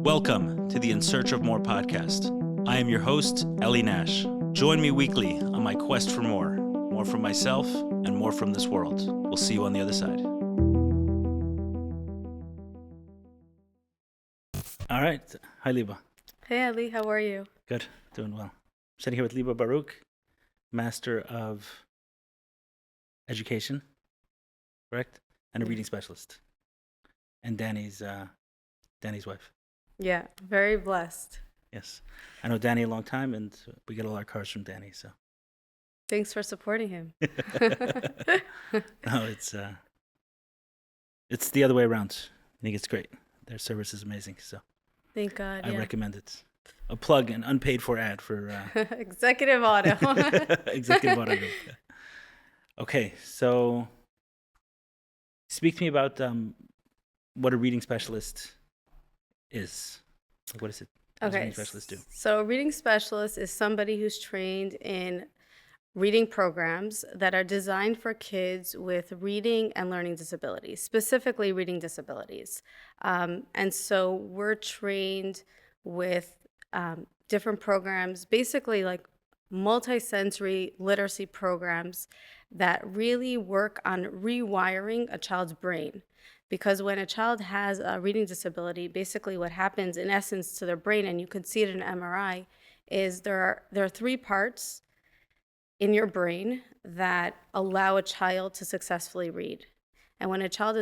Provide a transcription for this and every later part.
Welcome to the In Search of More podcast. I am your host, Eli Nash. Join me weekly on my quest for more from myself and more from this world. We'll see you on the other side. All right. Hi, Liba. Hey, Ali. How are you? Good. Doing well. I'm sitting here with Liba Barouk, Master of Education, correct? And a reading specialist. And Danny's wife. Yeah, very blessed. Yes. I know Danny a long time, and we get all our cards from Danny, so. Thanks for supporting him. No, it's the other way around. I think it's great. Their service is amazing, so. Thank God, I recommend it. A plug, an unpaid for ad for... Executive Auto. Executive Auto Group. Okay, so speak to me about what a reading specialist is. Like, what is it? What does a reading specialist do? So a reading specialist is somebody who's trained in reading programs that are designed for kids with reading and learning disabilities, specifically reading disabilities. And so we're trained with different programs, basically like multisensory literacy programs that really work on rewiring a child's brain. Because when a child has a reading disability, basically what happens in essence to their brain, and you can see it in an MRI, is there are three parts in your brain that allow a child to successfully read. And when a child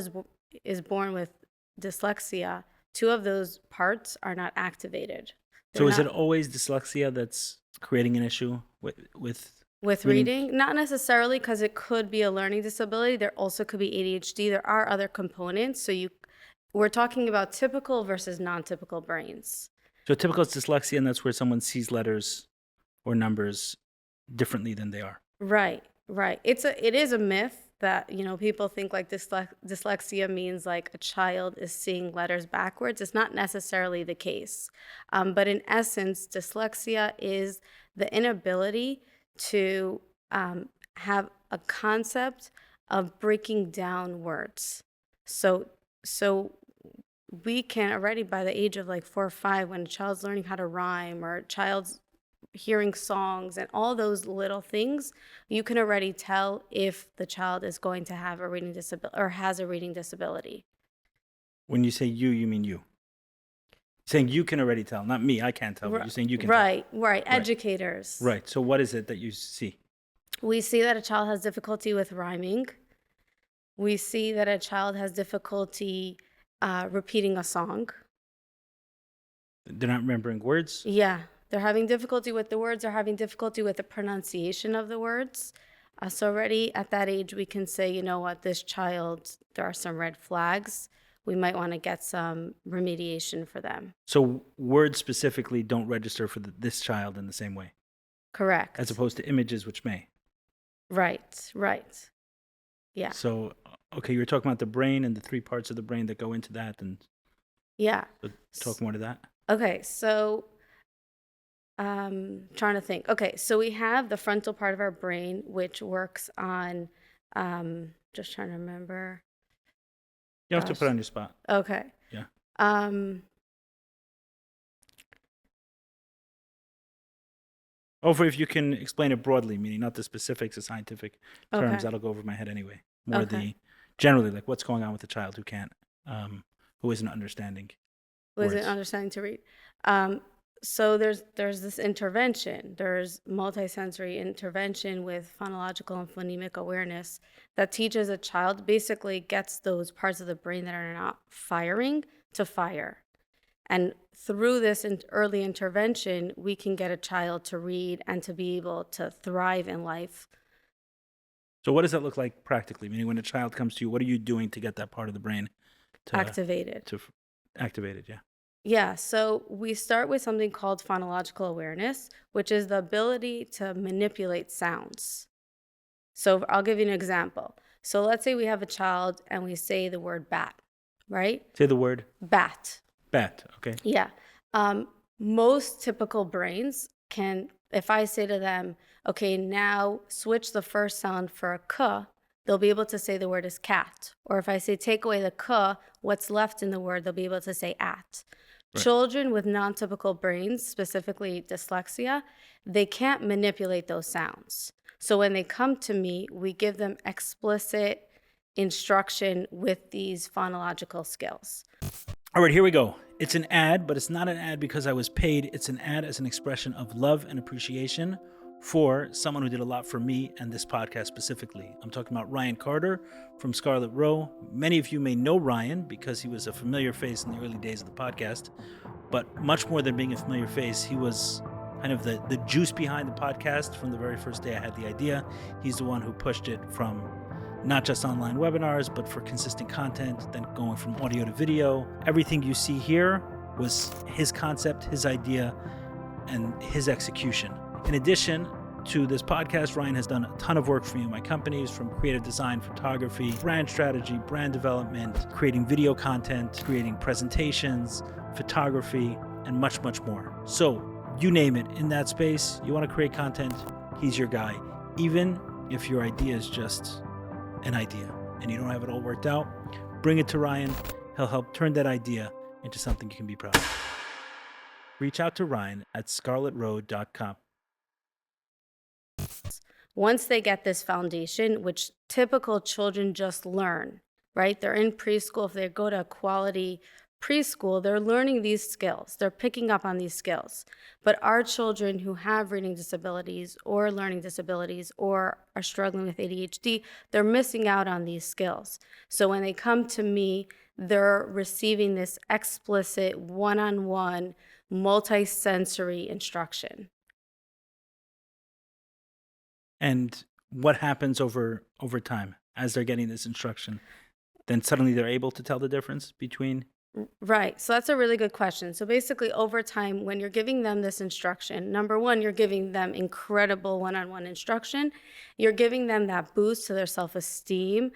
is born with dyslexia, two of those parts are not activated. So is it always dyslexia that's creating an issue with reading? Not necessarily, because it could be a learning disability. There also could be ADHD. There are other components. So we're talking about typical versus non-typical brains. So typical is dyslexia, and that's where someone sees letters or numbers differently than they are. Right. It is a myth that, people think like dyslexia means like a child is seeing letters backwards. It's not necessarily the case. But in essence, dyslexia is the inability to have a concept of breaking down words. So we can already, by the age of like 4 or 5, when a child's learning how to rhyme or a child's hearing songs and all those little things, you can already tell if the child is going to have a reading disability or has a reading disability. When you say you mean you. Saying you can already tell, not me, I can't tell, but you're saying you can tell. Right, educators. Right, so what is it that you see? We see that a child has difficulty with rhyming. We see that a child has difficulty repeating a song. They're not remembering words? Yeah, they're having difficulty with the words. They're having difficulty with the pronunciation of the words. So already at that age, we can say, you know what, this child, there are some red flags. We might want to get some remediation for them. So words specifically don't register for this child in the same way? Correct. As opposed to images, which may? Right. Yeah. So, okay, you were talking about the brain and the three parts of the brain that go into that. And yeah. So talk more to that. Okay, so trying to think. Okay, so we have the frontal part of our brain, which works on, just trying to remember. You don't have to put it on your spot. Okay. Yeah. If you can explain it broadly, meaning not the specifics of scientific terms, that'll go over my head anyway. More generally, like what's going on with the child who isn't understanding. Who isn't understanding to read. So there's this intervention. There's multisensory intervention with phonological and phonemic awareness that teaches a child, basically gets those parts of the brain that are not firing to fire. And through this early intervention, we can get a child to read and to be able to thrive in life. So what does that look like practically? Meaning when a child comes to you, what are you doing to get that part of the brain activated? Activated, yeah. Yeah, so we start with something called phonological awareness, which is the ability to manipulate sounds. So I'll give you an example. So let's say we have a child and we say the word bat, right? Say the word? Bat. Bat, okay. Yeah. Most typical brains can, if I say to them, okay, now switch the first sound for a k, they'll be able to say the word is cat. Or if I say take away the k, what's left in the word, they'll be able to say at. Right. Children with non-typical brains, specifically dyslexia, they can't manipulate those sounds. So when they come to me, we give them explicit instruction with these phonological skills. All right, here we go. It's an ad, but it's not an ad because I was paid. It's an ad as an expression of love and appreciation for someone who did a lot for me and this podcast specifically. I'm talking about Ryan Carter from Scarlet Row. Many of you may know Ryan because he was a familiar face in the early days of the podcast, but much more than being a familiar face, he was kind of the juice behind the podcast from the very first day I had the idea. He's the one who pushed it from not just online webinars, but for consistent content, then going from audio to video. Everything you see here was his concept, his idea, and his execution. In addition to this podcast, Ryan has done a ton of work for me and my companies, from creative design, photography, brand strategy, brand development, creating video content, creating presentations, photography, and much, much more. So you name it, in that space, you want to create content, he's your guy. Even if your idea is just an idea and you don't have it all worked out, bring it to Ryan. He'll help turn that idea into something you can be proud of. Reach out to Ryan at scarletroad.com. Once they get this foundation, which typical children just learn, right? They're in preschool. If they go to a quality preschool, they're learning these skills. They're picking up on these skills. But our children who have reading disabilities or learning disabilities or are struggling with ADHD, they're missing out on these skills. So when they come to me, they're receiving this explicit one-on-one multi-sensory instruction. And what happens over time as they're getting this instruction? Then suddenly they're able to tell the difference between... Right. So that's a really good question. So basically, over time, when you're giving them this instruction, number one, you're giving them incredible one-on-one instruction. You're giving them that boost to their self-esteem,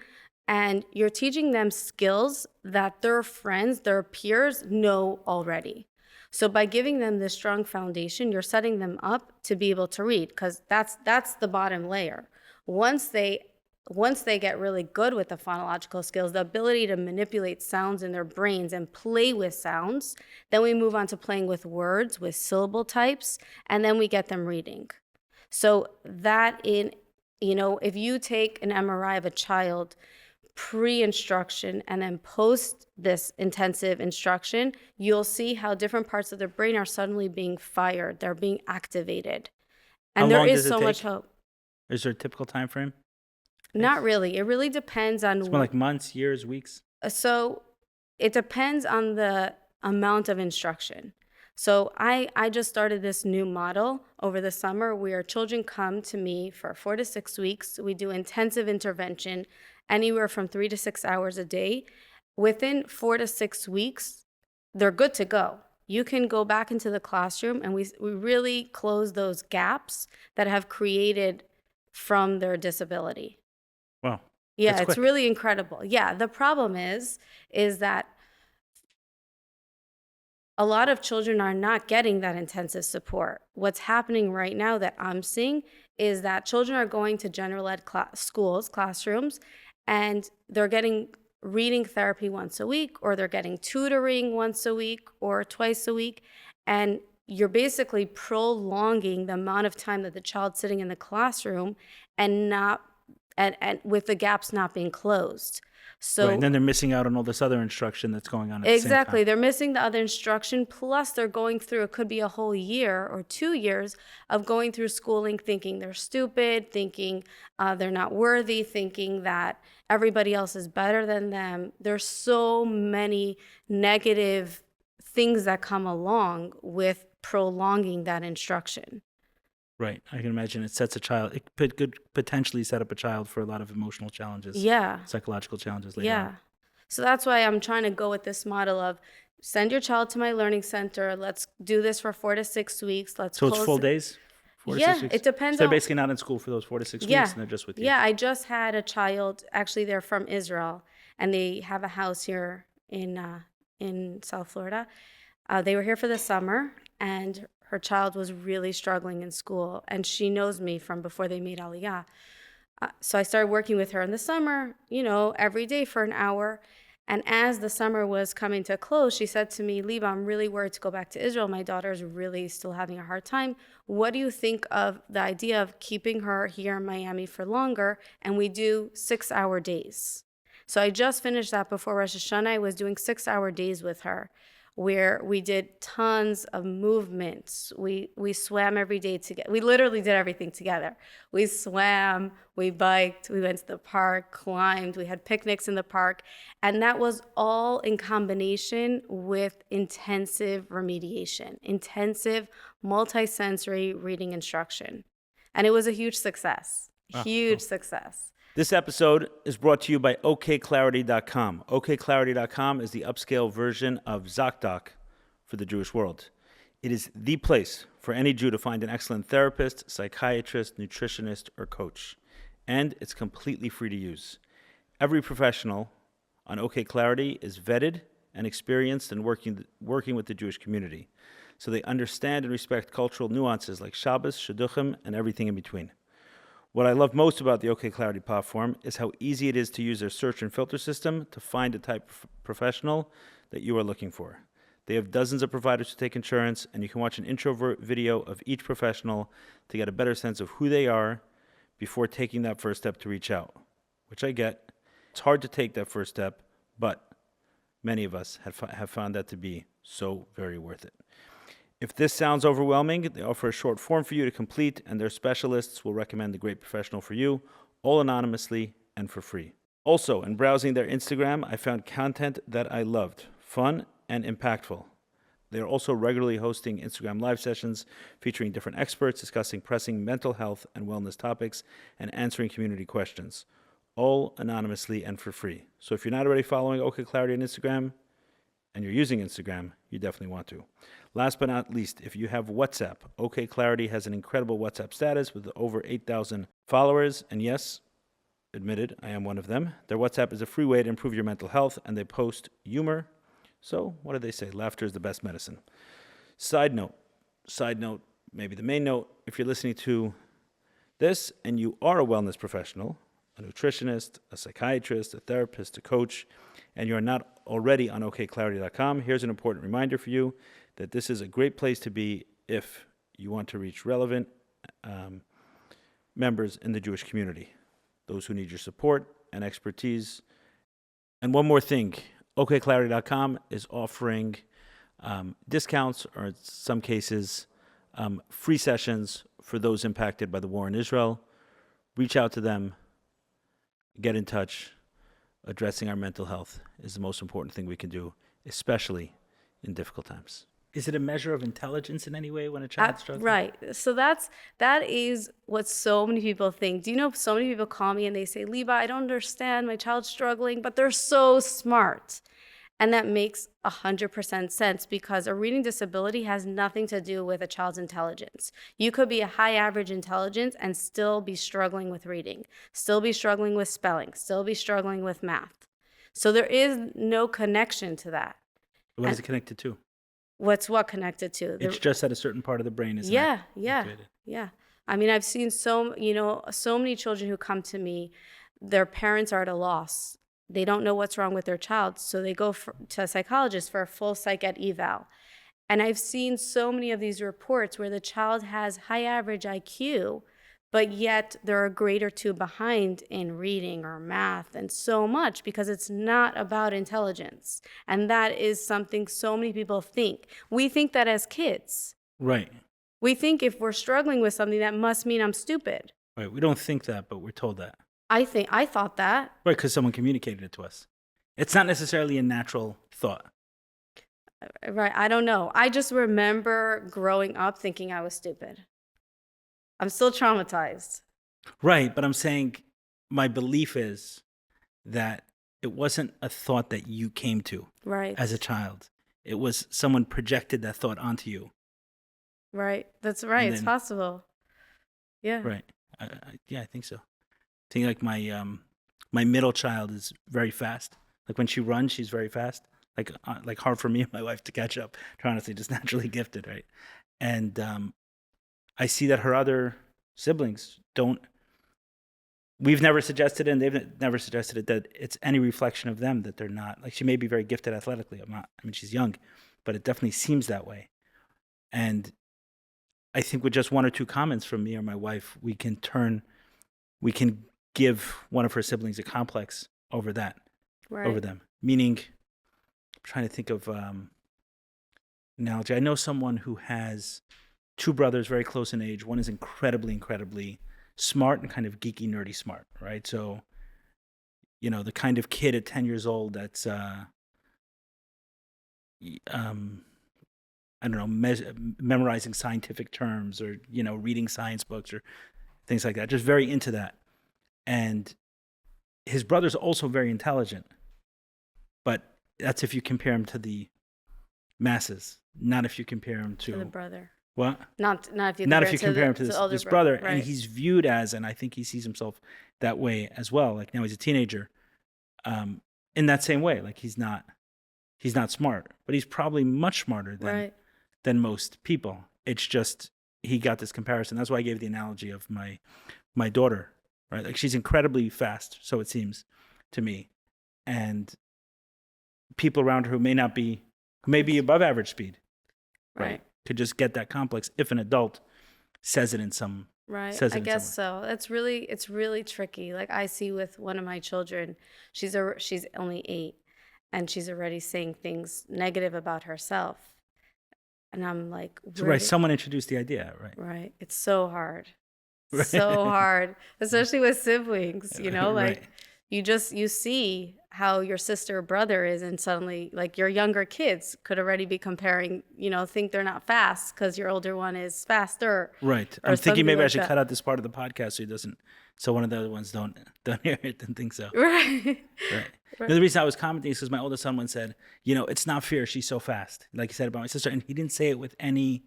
and you're teaching them skills that their friends, their peers know already. So by giving them this strong foundation, you're setting them up to be able to read, because that's the bottom layer. Once they get really good with the phonological skills, the ability to manipulate sounds in their brains and play with sounds, then we move on to playing with words, with syllable types, and then we get them reading. So that if you take an MRI of a child pre-instruction and then post this intensive instruction, you'll see how different parts of their brain are suddenly being fired. They're being activated. And there is so much hope. Is there a typical time frame? Not really. It really depends on... It's more like months, years, weeks? So it depends on the amount of instruction. So I just started this new model over the summer where children come to me for 4 to 6 weeks. We do intensive intervention, anywhere from 3 to 6 hours a day. Within 4 to 6 weeks, they're good to go. You can go back into the classroom, and we really close those gaps that have created from their disability. Wow. Yeah, it's really incredible. Yeah, the problem is that a lot of children are not getting that intensive support. What's happening right now that I'm seeing is that children are going to general ed classrooms, and they're getting reading therapy once a week, or they're getting tutoring once a week or twice a week. And you're basically prolonging the amount of time that the child's sitting in the classroom and with the gaps not being closed. So right, and then they're missing out on all this other instruction that's going on at exactly. the same time. They're missing the other instruction, plus they're going through, it could be a whole year or 2 years of going through schooling thinking they're stupid, thinking they're not worthy, thinking that everybody else is better than them. There's so many negative things that come along with prolonging that instruction. Right. I can imagine it sets a child, it could potentially set up a child for a lot of emotional challenges. Yeah. Psychological challenges later on. So that's why I'm trying to go with this model of send your child to my learning center. Let's do this for 4 to 6 weeks. So it's full days? 4 to 6 weeks? It depends. So they're basically not in school for those 4 to 6 weeks, and they're just with you. Yeah, I just had a child, actually they're from Israel, and they have a house here in South Florida. They were here for the summer, and her child was really struggling in school, and she knows me from before they made Aliyah. So I started working with her in the summer, every day for an hour. And as the summer was coming to a close, she said to me, Liba, I'm really worried to go back to Israel. My daughter's really still having a hard time. What do you think of the idea of keeping her here in Miami for longer? And we do 6-hour days. So I just finished that before Rosh Hashanah. I was doing 6-hour days with her, where we did tons of movements. We swam every day together. We literally did everything together. We swam, we biked, we went to the park, climbed, we had picnics in the park. And that was all in combination with intensive remediation, intensive multisensory reading instruction. And it was a huge success, huge success. This episode is brought to you by okclarity.com. okclarity.com is the upscale version of ZocDoc for the Jewish world. It is the place for any Jew to find an excellent therapist, psychiatrist, nutritionist, or coach. And it's completely free to use. Every professional on OK Clarity is vetted and experienced in working with the Jewish community, so they understand and respect cultural nuances like Shabbos, Shidduchim, and everything in between. What I love most about the OK Clarity platform is how easy it is to use their search and filter system to find the type of professional that you are looking for. They have dozens of providers to take insurance, and you can watch an intro video of each professional to get a better sense of who they are before taking that first step to reach out, which I get. It's hard to take that first step, but many of us have found that to be so very worth it. If this sounds overwhelming, they offer a short form for you to complete, and their specialists will recommend a great professional for you, all anonymously and for free. Also, in browsing their Instagram, I found content that I loved, fun and impactful. They are also regularly hosting Instagram live sessions featuring different experts discussing pressing mental health and wellness topics and answering community questions, all anonymously and for free. So if you're not already following OK Clarity on Instagram and you're using Instagram, you definitely want to. Last but not least, if you have WhatsApp, OK Clarity has an incredible WhatsApp status with over 8,000 followers. And yes, admitted, I am one of them. Their WhatsApp is a free way to improve your mental health, and they post humor. So what do they say? Laughter is the best medicine. Side note, maybe the main note, if you're listening to this and you are a wellness professional, a nutritionist, a psychiatrist, a therapist, a coach, and you're not already on okclarity.com, here's an important reminder for you that this is a great place to be if you want to reach relevant members in the Jewish community, those who need your support and expertise. And one more thing, okclarity.com is offering discounts, or in some cases, free sessions for those impacted by the war in Israel. Reach out to them, get in touch. Addressing our mental health is the most important thing we can do, especially in difficult times. Is it a measure of intelligence in any way when a child's struggling? Right. So that is what so many people think. Do you know, so many people call me and they say, Liba, I don't understand, my child's struggling, but they're so smart. And that makes 100% sense, because a reading disability has nothing to do with a child's intelligence. You could be a high average intelligence and still be struggling with reading, still be struggling with spelling, still be struggling with math. So there is no connection to that. What is it connected to? What's what connected to? It's just that a certain part of the brain is activated. Yeah. I mean, I've seen so many children who come to me, their parents are at a loss. They don't know what's wrong with their child, so they go to a psychologist for a full psych ed eval. And I've seen so many of these reports where the child has high average IQ, but yet they're a grade or two behind in reading or math, and so much, because it's not about intelligence. And that is something so many people think. We think that as kids. Right. We think if we're struggling with something, that must mean I'm stupid. Right. We don't think that, but we're told that. I thought that. Right, because someone communicated it to us. It's not necessarily a natural thought. Right, I don't know. I just remember growing up thinking I was stupid. I'm still traumatized. Right, but I'm saying my belief is that it wasn't a thought that you came to as a child. It was someone projected that thought onto you. Right, that's right. It's possible. Yeah. Right. I think so. I think like my middle child is very fast. Like when she runs, she's very fast. Like hard for me and my wife to catch up. Honestly, just naturally gifted, right? And I see that her other siblings don't we've never suggested it, and they've never suggested it, that it's any reflection of them, that they're not, like, she may be very gifted athletically. I mean, she's young, but it definitely seems that way. And I think with just one or two comments from me or my wife, we can give one of her siblings a complex over that, over Right. them. Meaning, I'm trying to think of analogy. I know someone who has two brothers very close in age. One is incredibly, incredibly smart and kind of geeky, nerdy smart, right? So, the kind of kid at 10 years old that's, I don't know, memorizing scientific terms, or, reading science books or things like that, just very into that. And his brother's also very intelligent, but that's if you compare him to the masses, not if you compare him To the to brother. what? Not if you Not compare if you it to compare him the to to this, the older this brother. And Right. he's viewed as, and I think he sees himself that way as well. Like, now he's a teenager, in that same way. Like, he's not smart, but he's probably much smarter Right. than most people. It's just, he got this comparison. That's why I gave the analogy of my daughter, right? Like, she's incredibly fast, so it seems to me, and people around her who may be above average speed, Right. could just get that complex if an adult says it in some Right. says I it in some guess way. so. It's really tricky. Like I see with one of my children, she's only 8, and she's already saying things negative about herself. And I'm like, So, where right, did someone introduced the idea, right? right. It's so hard. So Right. hard, especially with siblings, Right. like you see how your sister or brother is, and suddenly like your younger kids could already be comparing, think they're not fast because your older one is faster Right. or I'm thinking something maybe I like should cut that. out this part of the podcast so one of the other ones don't hear it and think so. Right. Right. Right. The reason I was commenting is because my oldest son once said, it's not fair, she's so fast, like you said about my sister, and he didn't say it with any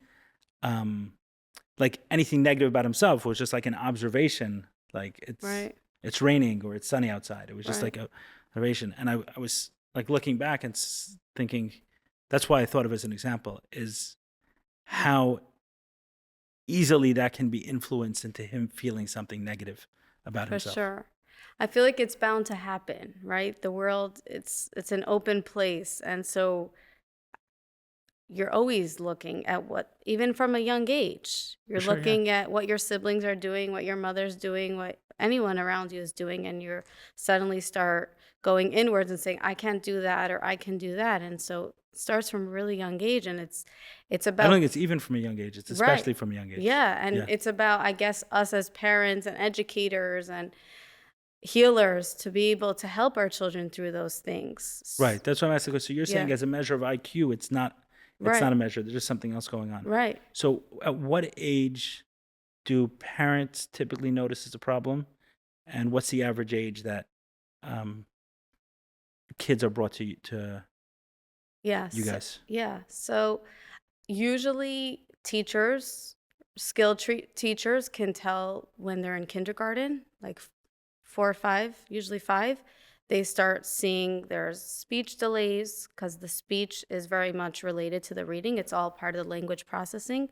like anything negative about himself. It was just like an observation, like Right. it's raining or it's sunny outside. It was just Right. like a observation, and I was like looking back and thinking, that's why I thought of it as an example, is how easily that can be influenced into him feeling something negative about For himself. sure. I feel like it's bound to happen, right? The world, it's an open place, and so you're always looking at what, even from a young age, For you're sure, yeah. looking at what your siblings are doing, what your mother's doing, what anyone around you is doing, and you're suddenly start going inwards and saying, I can't do that or I can do that. And so it starts from a really young age, and it's I don't about think it's even from a young age. It's right. especially from a young age. Yeah, and Yeah. it's about, I guess, us as parents and educators and healers to be able to help our children through those things. Right. That's what I'm asking. So you're saying Yeah. as a measure of IQ, it's not Right. a measure. There's just something else going on. Right. So at what age do parents typically notice it's a problem? And what's the average age that kids are brought to you Yes. guys? Yeah. So usually teachers, teachers can tell when they're in kindergarten, like 4 or 5, usually 5. They start seeing there's speech delays because the speech is very much related to the reading. It's all part of the language processing.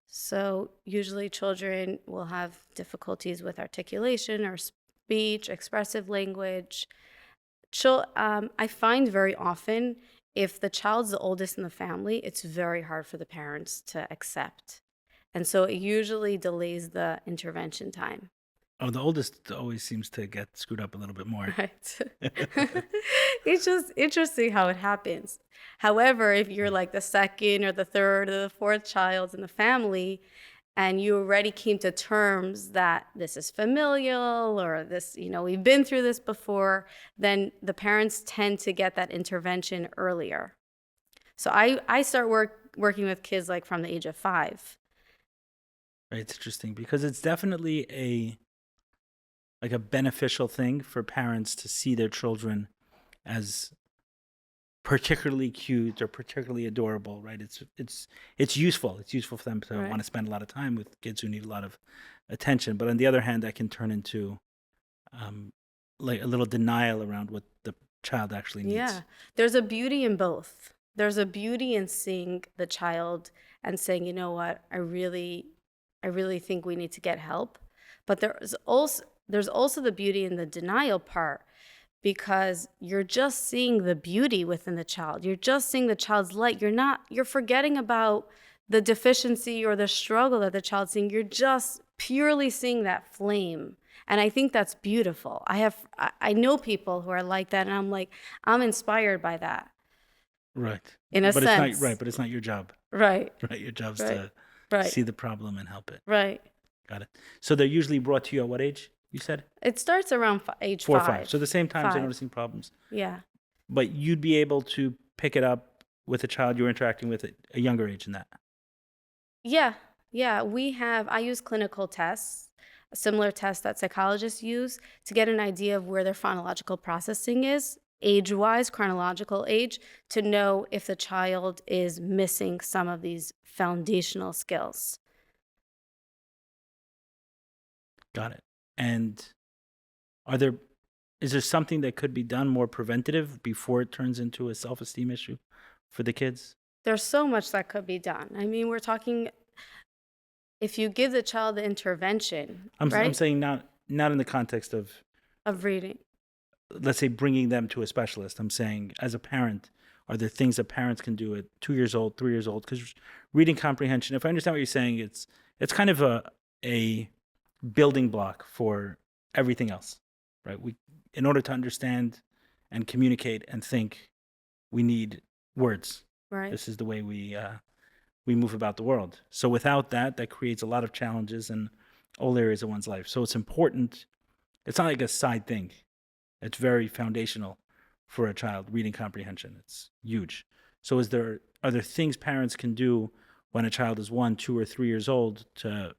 So usually children will have difficulties with articulation or speech, expressive language. I find very often if the child's the oldest in the family, it's very hard for the parents to accept. And so it usually delays the intervention time. Oh, the oldest always seems to get screwed up a little bit more. Right. It's just interesting how it happens. However, if you're like the second or the third or the fourth child in the family, and you already came to terms that this is familial or this, we've been through this before, then the parents tend to get that intervention earlier. So I start working with kids like from the age of 5. Right. It's interesting because it's definitely a beneficial thing for parents to see their children as particularly cute or particularly adorable, right? It's useful. It's useful for them to Right. want to spend a lot of time with kids who need a lot of attention. But on the other hand, that can turn into like a little denial around what the child actually needs. Yeah. There's a beauty in both. There's a beauty in seeing the child and saying, you know what, I really think we need to get help. But there's also the beauty in the denial part, because you're just seeing the beauty within the child. You're just seeing the child's light. You're forgetting about the deficiency or the struggle that the child's seeing. You're just purely seeing that flame. And I think that's beautiful. I know people who are like that, and I'm inspired by that. Right. In a but sense. It's not right, but it's not your job. Right. Right. Your job's Right. to see the problem and help it. Right. Got it. So they're usually brought to you at what age, you said? It starts around age 4 or 5. 5. So the same time they're Five. noticing problems. Yeah. But you'd be able to pick it up with a child you're interacting with at a younger age than that. Yeah. Yeah. I use clinical tests, a similar test that psychologists use to get an idea of where their phonological processing is, age-wise, chronological age, to know if the child is missing some of these foundational skills. Got it. And is there something that could be done more preventative before it turns into a self-esteem issue for the kids? There's so much that could be done. I mean, we're talking, if you give the child the intervention, I'm right? saying not in the context of reading. Let's say bringing them to a specialist. I'm saying as a parent, are there things that parents can do at 2 years old, 3 years old? Because reading comprehension, if I understand what you're saying, it's kind of a building block for everything else, right? In order to understand and communicate and think, we need words. Right. This is the way we move about the world. So without that creates a lot of challenges in all areas of one's life. So it's important. It's not like a side thing. It's very foundational for a child, reading comprehension. It's huge. So are there things parents can do when a child is 1, 2, or 3 years old to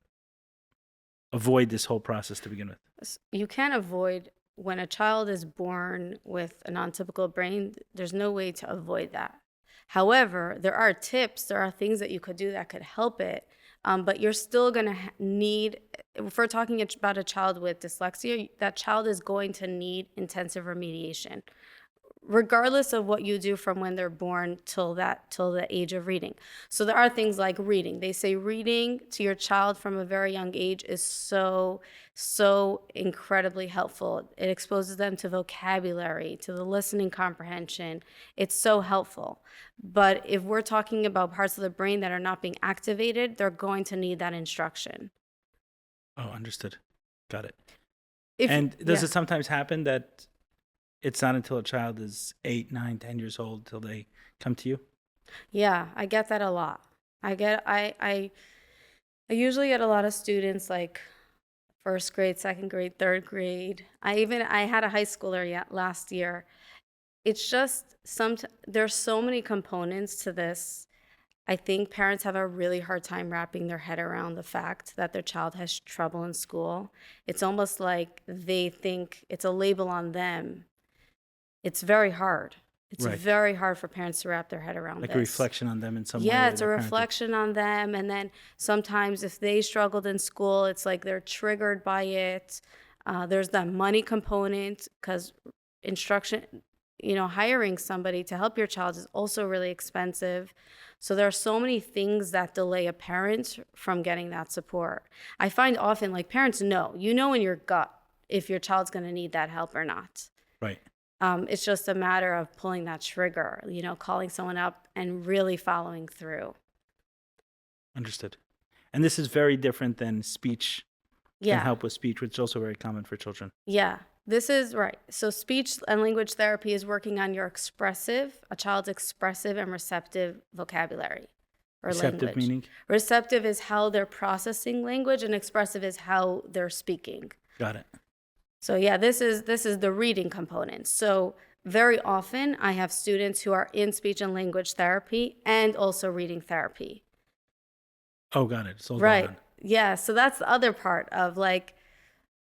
avoid this whole process to begin with? You can't avoid, when a child is born with a non-typical brain, there's no way to avoid that. However, there are tips, there are things that you could do that could help it. But you're still going to need, if we're talking about a child with dyslexia, that child is going to need intensive remediation, regardless of what you do from when they're born till the age of reading. So there are things like reading. They say reading to your child from a very young age is so incredibly helpful. It exposes them to vocabulary, to the listening comprehension. It's so helpful. But if we're talking about parts of the brain that are not being activated, they're going to need that instruction. Oh, understood. Got it. Does it sometimes happen that it's not until a child is 8, 9, 10 years old till they come to you? Yeah, I get that a lot. I usually get a lot of students like first grade, second grade, third grade. I had a high schooler last year. It's just there's so many components to this. I think parents have a really hard time wrapping their head around the fact that their child has trouble in school. It's almost like they think it's a label on them. It's very hard. It's very hard for parents to wrap their head around like this. A reflection on them in some way. Yeah, it's a reflection on them. And then sometimes if they struggled in school, it's like they're triggered by it. There's that money component, because instruction, hiring somebody to help your child is also really expensive. So there are so many things that delay a parent from getting that support. I find often, like, parents know in your gut if your child's going to need that help or not. Right. It's just a matter of pulling that trigger, calling someone up and really following through. Understood. And this is very different than speech and help with speech, which is also very common for children. Yeah, this is right. So speech and language therapy is working on a child's expressive and receptive vocabulary or receptive language. Meaning? Receptive is how they're processing language, and expressive is how they're speaking. Got it. So yeah, this is the reading component. So very often I have students who are in speech and language therapy and also reading therapy. Oh, got it. So right. Yeah. So that's the other part of, like,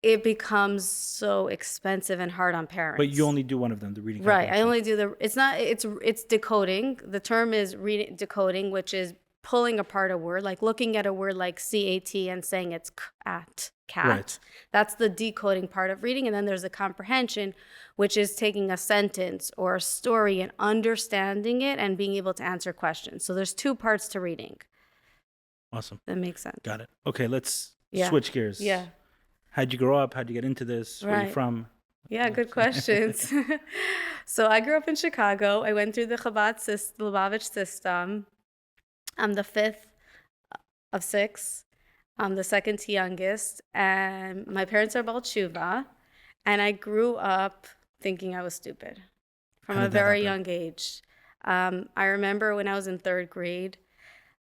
it becomes so expensive and hard on parents. But you only do one of them, the reading. Right. I only do it's decoding. The term is decoding, which is pulling apart a word, like looking at a word like CAT and saying it's cat. Right. That's the decoding part of reading. And then there's the comprehension, which is taking a sentence or a story and understanding it and being able to answer questions. So there's 2 parts to reading. Awesome. That makes sense. Got it. Okay, let's switch gears. Yeah. How'd you grow up? How'd you get into this? Where are you Right. from? Yeah, good questions. So I grew up in Chicago. I went through the Lubavitch system. I'm the fifth of six. I'm the second to youngest, and my parents are Baal Tshuva, and I grew up thinking I was stupid from How a did that very happen? young age. I remember when I was in third grade,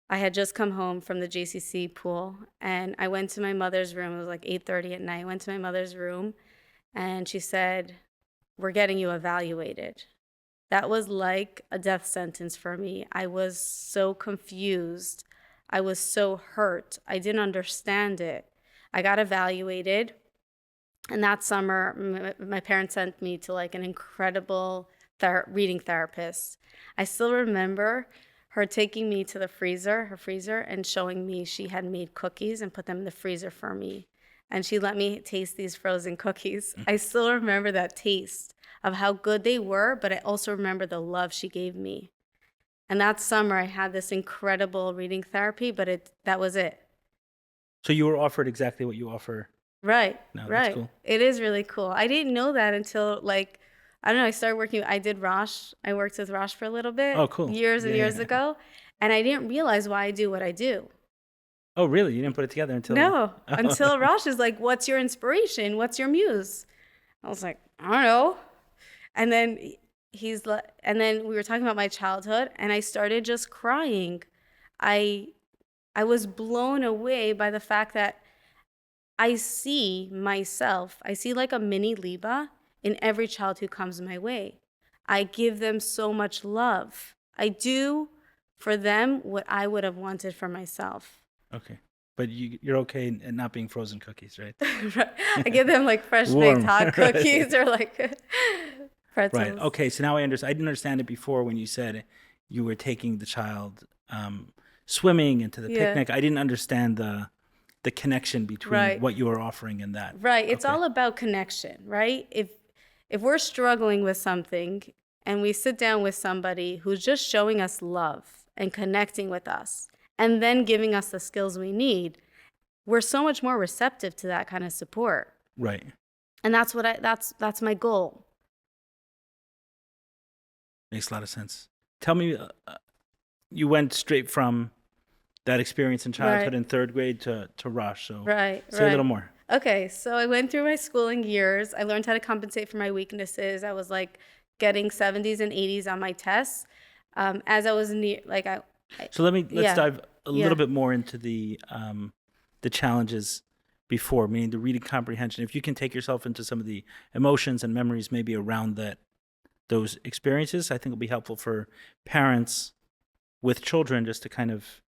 I had just come home from the JCC pool, and I went to my mother's room. It was like 8:30 at night. I went to my mother's room, and she said, "We're getting you evaluated." That was like a death sentence for me. I was so confused. I was so hurt. I didn't understand it. I got evaluated. And that summer, my parents sent me to like an incredible reading therapist. I still remember her taking me to her freezer, and showing me she had made cookies and put them in the freezer for me. And she let me taste these frozen cookies. I still remember that taste of how good they were, but I also remember the love she gave me. And that summer, I had this incredible reading therapy, but that was it. So you were offered exactly what you offer Right, now. That's right. cool. It is really cool. I didn't know that until like, I don't know, I started working, I did Rosh. I worked with Rosh for a little bit, Oh, cool. years and Yeah, years yeah. ago, and I didn't realize why I do what I do. Oh, really? You didn't put it together until... No, Oh. until Rosh is like, "What's your inspiration? What's your muse?" I was like, "I don't know." And then and then we were talking about my childhood, and I started just crying. I I was blown away by the fact that I see myself. I see like a mini Liba in every child who comes my way. I give them so much love. I do for them what I would have wanted for myself. Okay. But you're okay in not being frozen cookies, right? Right. I give them like fresh baked Warm. hot Right. cookies or like Right. pretzels. Okay. So now I understand. I didn't understand it before when you said you were taking the child swimming and to the Yeah. picnic. I didn't understand the connection between Right. what you were offering and that. Right. It's Okay. all about connection, right? If we're struggling with something and we sit down with somebody who's just showing us love and connecting with us and then giving us the skills we need, we're so much more receptive to that kind of support. Right. And that's my goal. Makes a lot of sense. Tell me, you went straight from that experience in childhood Right. in third grade to Rosh. So Right. say a little more. Okay, so I went through my schooling years. I learned how to compensate for my weaknesses. I was like getting 70s and 80s on my tests. As I was near, like So let's yeah, dive a yeah. little bit more into the challenges before, meaning the reading comprehension. If you can take yourself into some of the emotions and memories maybe around those experiences, I think it'll be helpful for parents with children just to kind of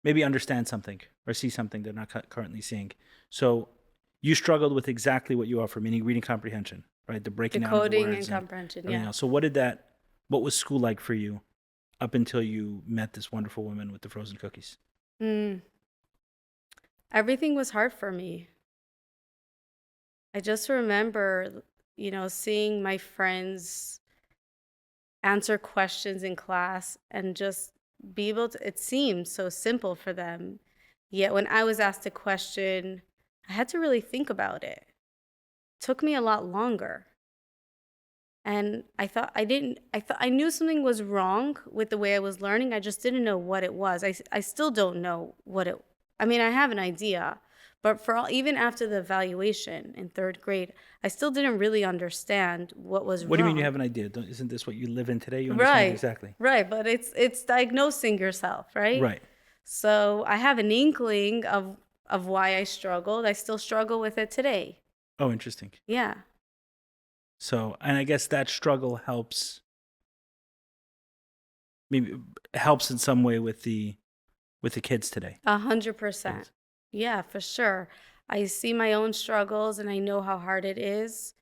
maybe understand something or see something they're not currently seeing. So you struggled with exactly what you offer, meaning reading comprehension, right? The breaking down of the Decoding words and comprehension, everything yeah. else. So what was school like for you up until you met this wonderful woman with the frozen cookies? Everything was hard for me. I just remember, seeing my friends answer questions in class and just be able to, it seemed so simple for them. Yet when I was asked a question, I had to really think about it. It took me a lot longer. And I knew something was wrong with the way I was learning. I just didn't know what it was. I still don't know I have an idea, but even after the evaluation in third grade, I still didn't really understand what was What do you mean wrong. you have an idea? Isn't this what you live in today? You understand exactly. Right, but it's diagnosing yourself, right? Right. So I have an inkling of why I struggled. I still struggle with it today. Oh, interesting. Yeah. So, and I guess that struggle helps in some way with the kids today. 100%. Yeah, for sure. I see my own struggles and I know how hard it is,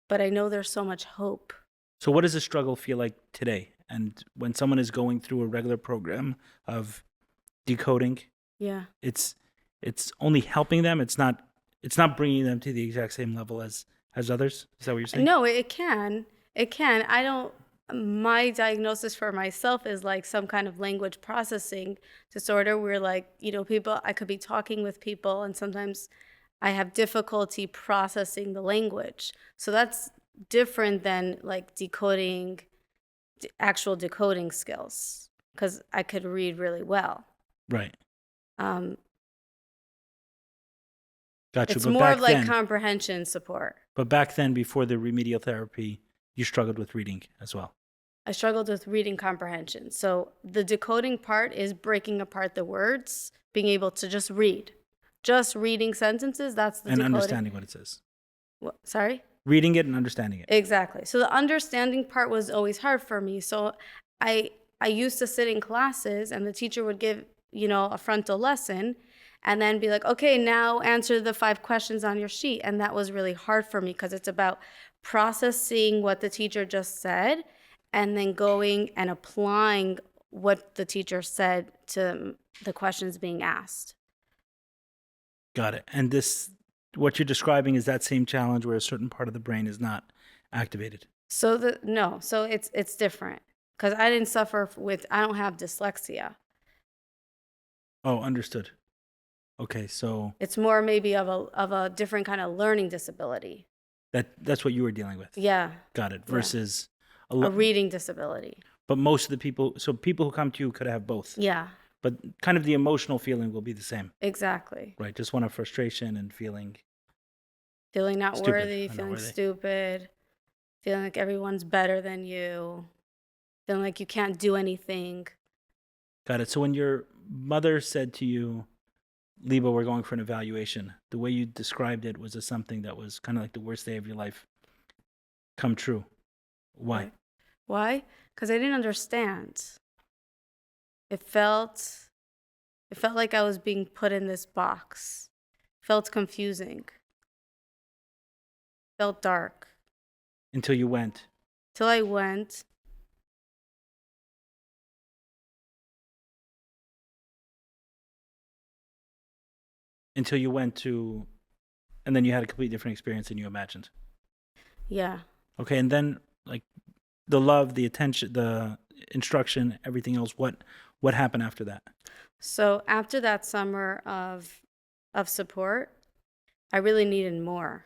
but I know there's so much hope. So what does the struggle feel like today? And when someone is going through a regular program of decoding, Yeah. it's only helping them. It's not bringing them to the exact same level as others. Is that what you're saying? No, it can. It can. My diagnosis for myself is like some kind of language processing disorder where, like, I could be talking with people and sometimes I have difficulty processing the language. So that's different than like decoding, actual decoding skills, because I could read really well. Right. Um, Got you. it's more of like comprehension support. But back then, before the remedial therapy, you struggled with reading as well. I struggled with reading comprehension. So the decoding part is breaking apart the words, being able to just read. Just reading sentences, that's the And decoding. understanding what it says. Sorry? Reading it and understanding it. Exactly. So the understanding part was always hard for me. So I used to sit in classes and the teacher would give, a frontal lesson and then be like, okay, now answer the 5 questions on your sheet. And that was really hard for me because it's about processing what the teacher just said and then going and applying what the teacher said to the questions being asked. Got it. And what you're describing is that same challenge where a certain part of the brain is not activated. So it's different because I didn't suffer I don't have dyslexia. Oh, understood. Okay, so it's more maybe of a different kind of learning disability. That's what you were dealing with. Yeah. Got it. Versus a reading disability. But most of the people who come to you could have both. Yeah. But kind of the emotional feeling will be the same. Exactly. Right. Just one of frustration and feeling not worthy, feeling stupid, feeling like everyone's better than you, feeling like you can't do anything. Got it. So when your mother said to you, Liba, we're going for an evaluation, the way you described it was something that was kind of like the worst day of your life come true. Why? Why? Because I didn't understand. It felt like I was being put in this box. Felt confusing. Felt dark. Until you went. Till I went. Until you went to, and then you had a completely different experience than you imagined. Yeah. Okay, and then like the love, the attention, the instruction, everything else, what happened after that? So after that summer of support, I really needed more.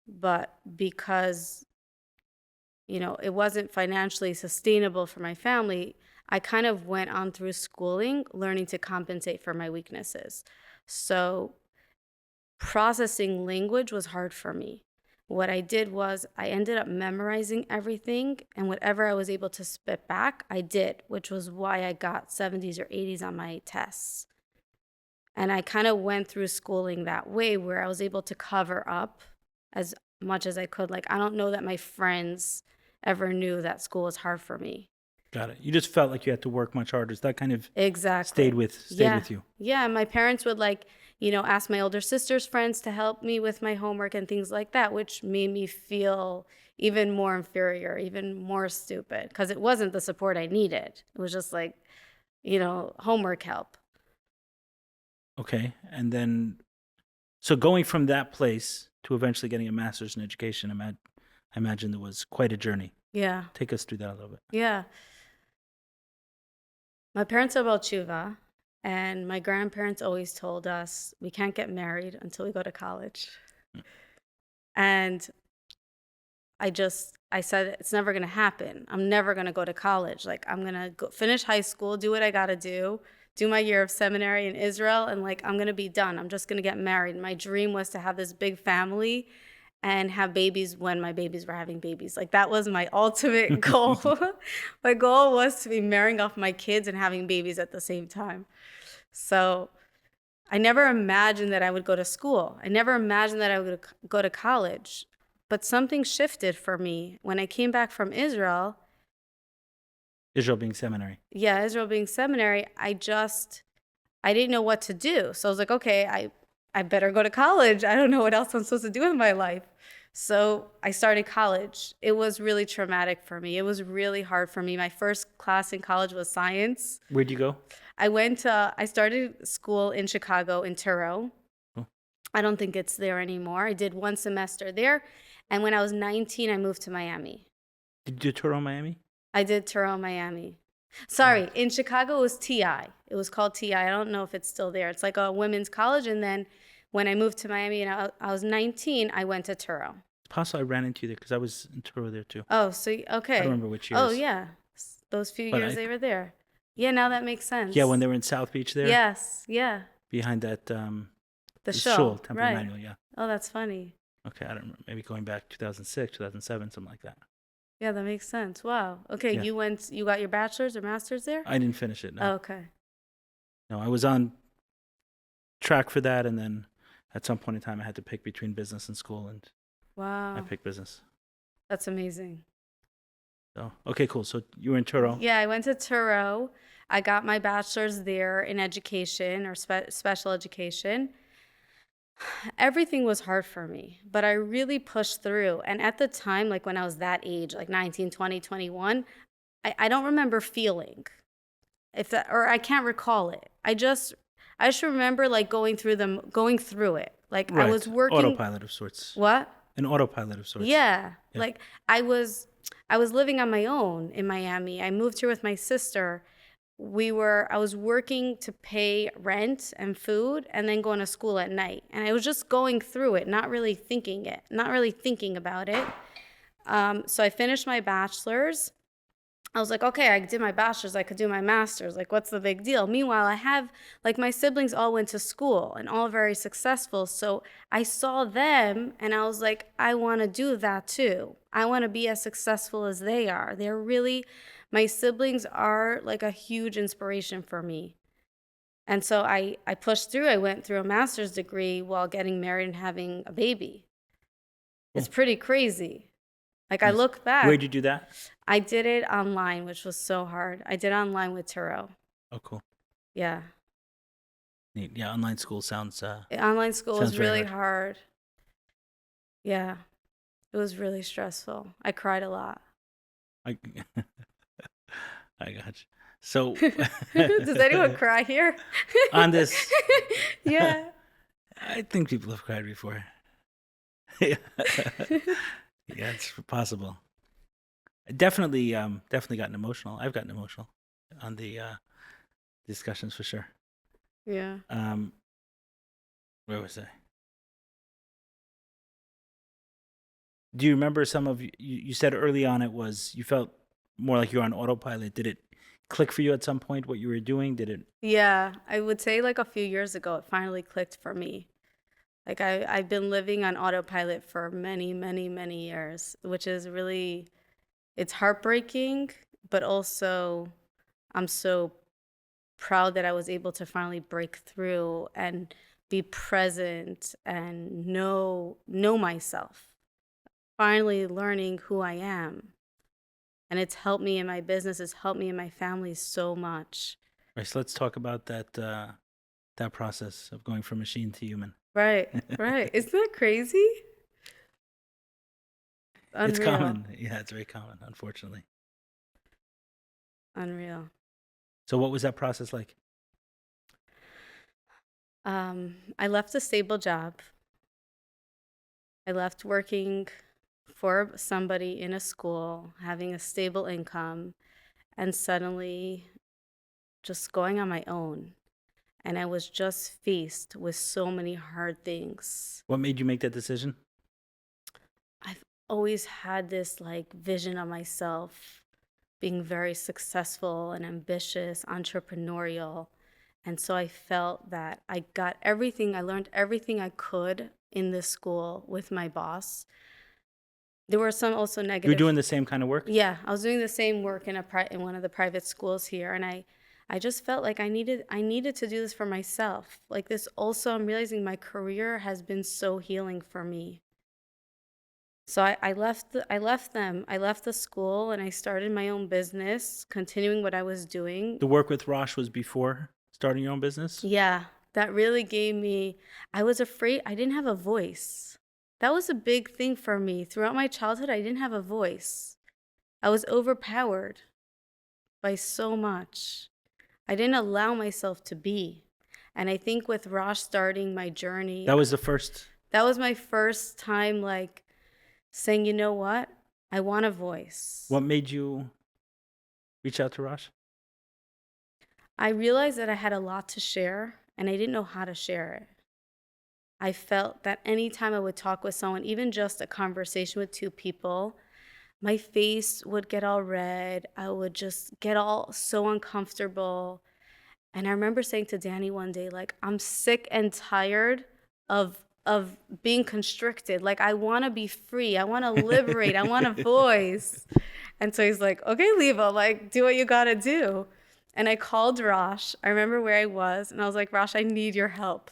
But because, it wasn't financially sustainable for my family, I kind of went on through schooling, learning to compensate for my weaknesses. So processing language was hard for me. What I did was I ended up memorizing everything, and whatever I was able to spit back, I did, which was why I got 70s or 80s on my tests. And I kind of went through schooling that way where I was able to cover up as much as I could. Like, I don't know that my friends ever knew that school was hard for me. Got it. You just felt like you had to work much harder. So that kind of exactly stayed with you. Yeah, my parents would ask my older sister's friends to help me with my homework and things like that, which made me feel even more inferior, even more stupid, because it wasn't the support I needed. It was just like, homework help. Okay. And then, so going from that place to eventually getting a master's in education, I imagine there was quite a journey. Yeah. Take us through that a little bit. Yeah. My parents are Baal Tshuva, and my grandparents always told us we can't get married until we go to college. And I said, it's never going to happen. I'm never going to go to college. Like, I'm going to go finish high school, do what I got to do my year of seminary in Israel, and I'm going to be done. I'm just going to get married. My dream was to have this big family and have babies when my babies were having babies. Like, that was my ultimate goal. My goal was to be marrying off my kids and having babies at the same time. So I never imagined that I would go to school. I never imagined that I would go to college. But something shifted for me when I came back from Israel. Israel being seminary. Yeah, Israel being seminary. I didn't know what to do. So I was like, okay, I better go to college. I don't know what else I'm supposed to do with my life. So I started college. It was really traumatic for me. It was really hard for me. My first class in college was science. Where'd you go? I started school in Chicago, in Turo. Oh. I don't think it's there anymore. I did 1 semester there. And when I was 19, I moved to Miami. Did you do Turo, Miami? I did Turo, Miami. Sorry, in Chicago it was TI. It was called TI. I don't know if it's still there. It's like a women's college. And then when I moved to Miami and I was 19, I went to Turo. It's possible I ran into you there because I was in Truro there too. Oh, so, I don't okay. remember which Oh, years. yeah. Those few But years they were there. Yeah, now that makes sense. Yeah, when they were in South Beach there. Yes, yeah. Behind that The shul, show, Temple right. Emmanuel, yeah. Oh, that's funny. Okay, I don't remember. Maybe going back 2006, 2007, something like that. Yeah, that makes sense. Wow. Okay, Yeah. you got your bachelor's or master's there? I didn't finish it, no. Oh, okay. No, I was on track for that, and then at some point in time I had to pick between business and school, and I Wow. picked business. That's amazing. So, okay, cool. So you were in Truro. Yeah, I went to Turo. I got my bachelor's there in education or special education. Everything was hard for me, but I really pushed through. And at the time, like when I was that age, like 19, 20, 21, I don't remember feeling if that, or I can't recall it. I just remember like going through it. Like I Right. was working. Autopilot of sorts. What? An autopilot of sorts. Yeah. Yeah. Like I was living on my own in Miami. I moved here with my sister. I was working to pay rent and food and then going to school at night. And I was just going through it, not really thinking about it. So I finished my bachelor's. I was like, okay, I did my bachelor's, I could do my master's. Like, what's the big deal? Meanwhile, my siblings all went to school and all very successful. So I saw them and I was like, I want to do that too. I want to be as successful as they are. My siblings are like a huge inspiration for me. And so I pushed through. I went through a master's degree while getting married and having a baby. It's pretty crazy. Like I look back. Where'd you do that? I did it online, which was so hard. I did online with Turo. Oh, cool. Yeah. Neat. Yeah, online school sounds. Online school was Sounds very really hard. Yeah. It was really stressful. I cried a lot. I, I got you. So. Does anyone cry here? On this. Yeah. I think people have cried before. Yeah, it's possible. I definitely gotten emotional. I've gotten emotional on the discussions for sure. Yeah. Where was I? Do you remember some of you said early on it was you felt more like you were on autopilot. Did it click for you at some point what you were doing? Did it? Yeah, I would say like a few years ago, it finally clicked for me. Like I've been living on autopilot for many, many, many years, which is really, it's heartbreaking, but also I'm so proud that I was able to finally break through and be present and know myself. Finally learning who I am. And it's helped me in my business, it's helped me in my family so much. Right, so let's talk about that process of going from machine to human. Right, right. Isn't that crazy? It's Unreal. common. Yeah, it's very common, unfortunately. Unreal. So what was that process like? I left a stable job. I left working for somebody in a school, having a stable income, and suddenly just going on my own. And I was just faced with so many hard things. What made you make that decision? I've always had this like vision of myself being very successful and ambitious, entrepreneurial. And so I felt that I learned everything I could in this school with my boss. There were some also negative. You're doing the same kind of work? Yeah, I was doing the same work in one of the private schools here, and I just felt like I needed to do this for myself. Like this also, I'm realizing my career has been so healing for me. So I left them. I left the school and I started my own business, continuing what I was doing. The work with Rosh was before starting your own business? Yeah, that really gave me, I was afraid, I didn't have a voice. That was a big thing for me. Throughout my childhood, I didn't have a voice. I was overpowered by so much. I didn't allow myself to be. And I think with Rosh starting my journey. That was the first? That was my first time like saying, you know what? I want a voice. What made you reach out to Rosh? I realized that I had a lot to share and I didn't know how to share it. I felt that anytime I would talk with someone, even just a conversation with two people, my face would get all red. I would just get all so uncomfortable. And I remember saying to Danny one day, like, I'm sick and tired of being constricted. Like, I want to be free. I want to liberate. I want a voice. And so he's like, okay, Liba, like, do what you got to do. And I called Rosh. I remember where I was. And I was like, Rosh, I need your help.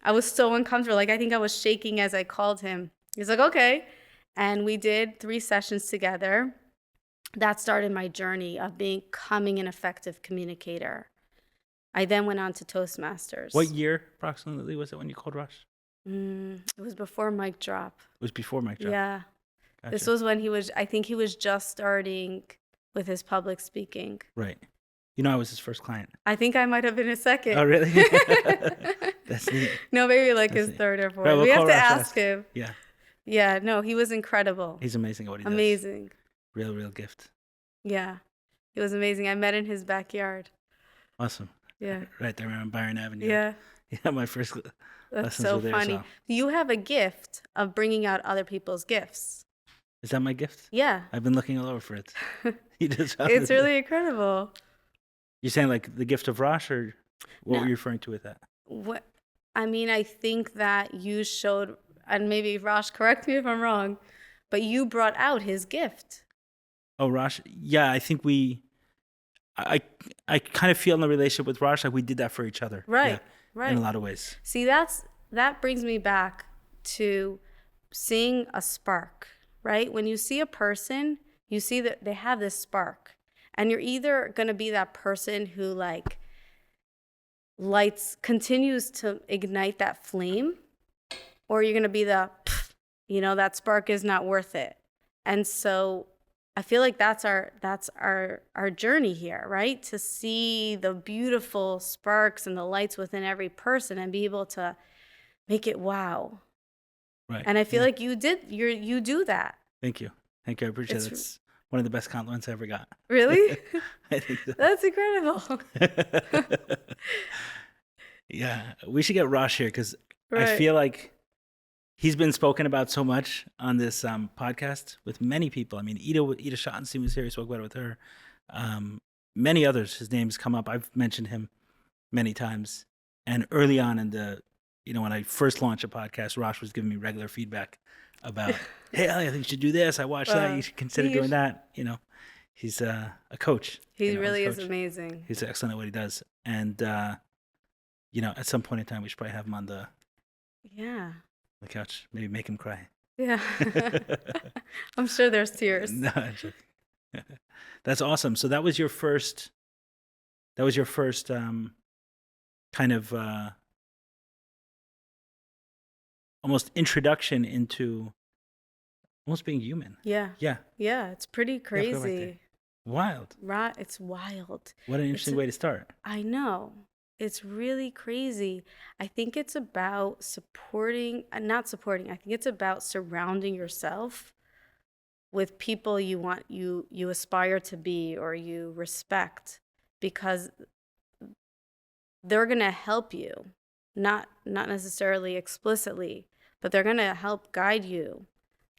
I was so uncomfortable. Like, I think I was shaking as I called him. He's like, okay. And we did 3 sessions together. That started my journey of becoming an effective communicator. I then went on to Toastmasters. What year approximately was it when you called Rosh? It was before mic drop. It was before mic drop. Yeah. Gotcha. This was when I think he was just starting with his public speaking. Right. You know, I was his first client. I think I might have been his second. Oh, really? That's neat. No, maybe like That's his third or fourth. Right, we'll we have call to Rosh ask him. Yeah. Yeah, no, he was incredible. He's amazing at what he does. Amazing. Real gift. Yeah, it was amazing. I met in his backyard. Awesome. Yeah. Right there on Byron Avenue. Yeah. Yeah, my first That's lessons so were there. funny. So. You have a gift of bringing out other people's gifts. Is that my gift? Yeah. I've been looking all over for it. You just It's really incredible. You're saying like the gift of Rosh, or what No. were you referring to with that? What I mean, I think that you showed, and maybe Rosh, correct me if I'm wrong, but you brought out his gift. Oh, Rosh. Yeah, I think I kind of feel in the relationship with Rosh like we did that for each other. Right. Yeah, Right. in a lot of ways. See, that brings me back to seeing a spark, right? When you see a person, you see that they have this spark. And you're either going to be that person who like continues to ignite that flame, or you're going to be that spark is not worth it. And so I feel like that's our journey here, right? To see the beautiful sparks and the lights within every person and be able to make it wow. Right. And I feel like you do that. Thank you. I appreciate it. That's one of the best compliments I ever got. Really? I think so. That's incredible. Yeah, we should get Rosh here because Right. I feel like he's been spoken about so much on this podcast with many people. I mean, Ida Schottenstein was here. We spoke about it with her. Many others. His name's come up. I've mentioned him many times. And early on in when I first launched a podcast, Rosh was giving me regular feedback about, hey, Eli, I think you should do this. I watched that. You should consider doing that. He's a coach. He really is amazing. He's excellent at what he does. And, at some point in time, we should probably have him on the couch. Maybe make him cry. Yeah. I'm sure there's tears. No, I'm joking. That's awesome. So that was your first kind of almost introduction into almost being human. Yeah. Yeah. Yeah, it's pretty crazy. Wild. Right, it's wild. What an interesting way to start. I know. It's really crazy. I think it's about I think it's about surrounding yourself with people you aspire to be or you respect, because they're going to help you, not necessarily explicitly, but they're going to help guide you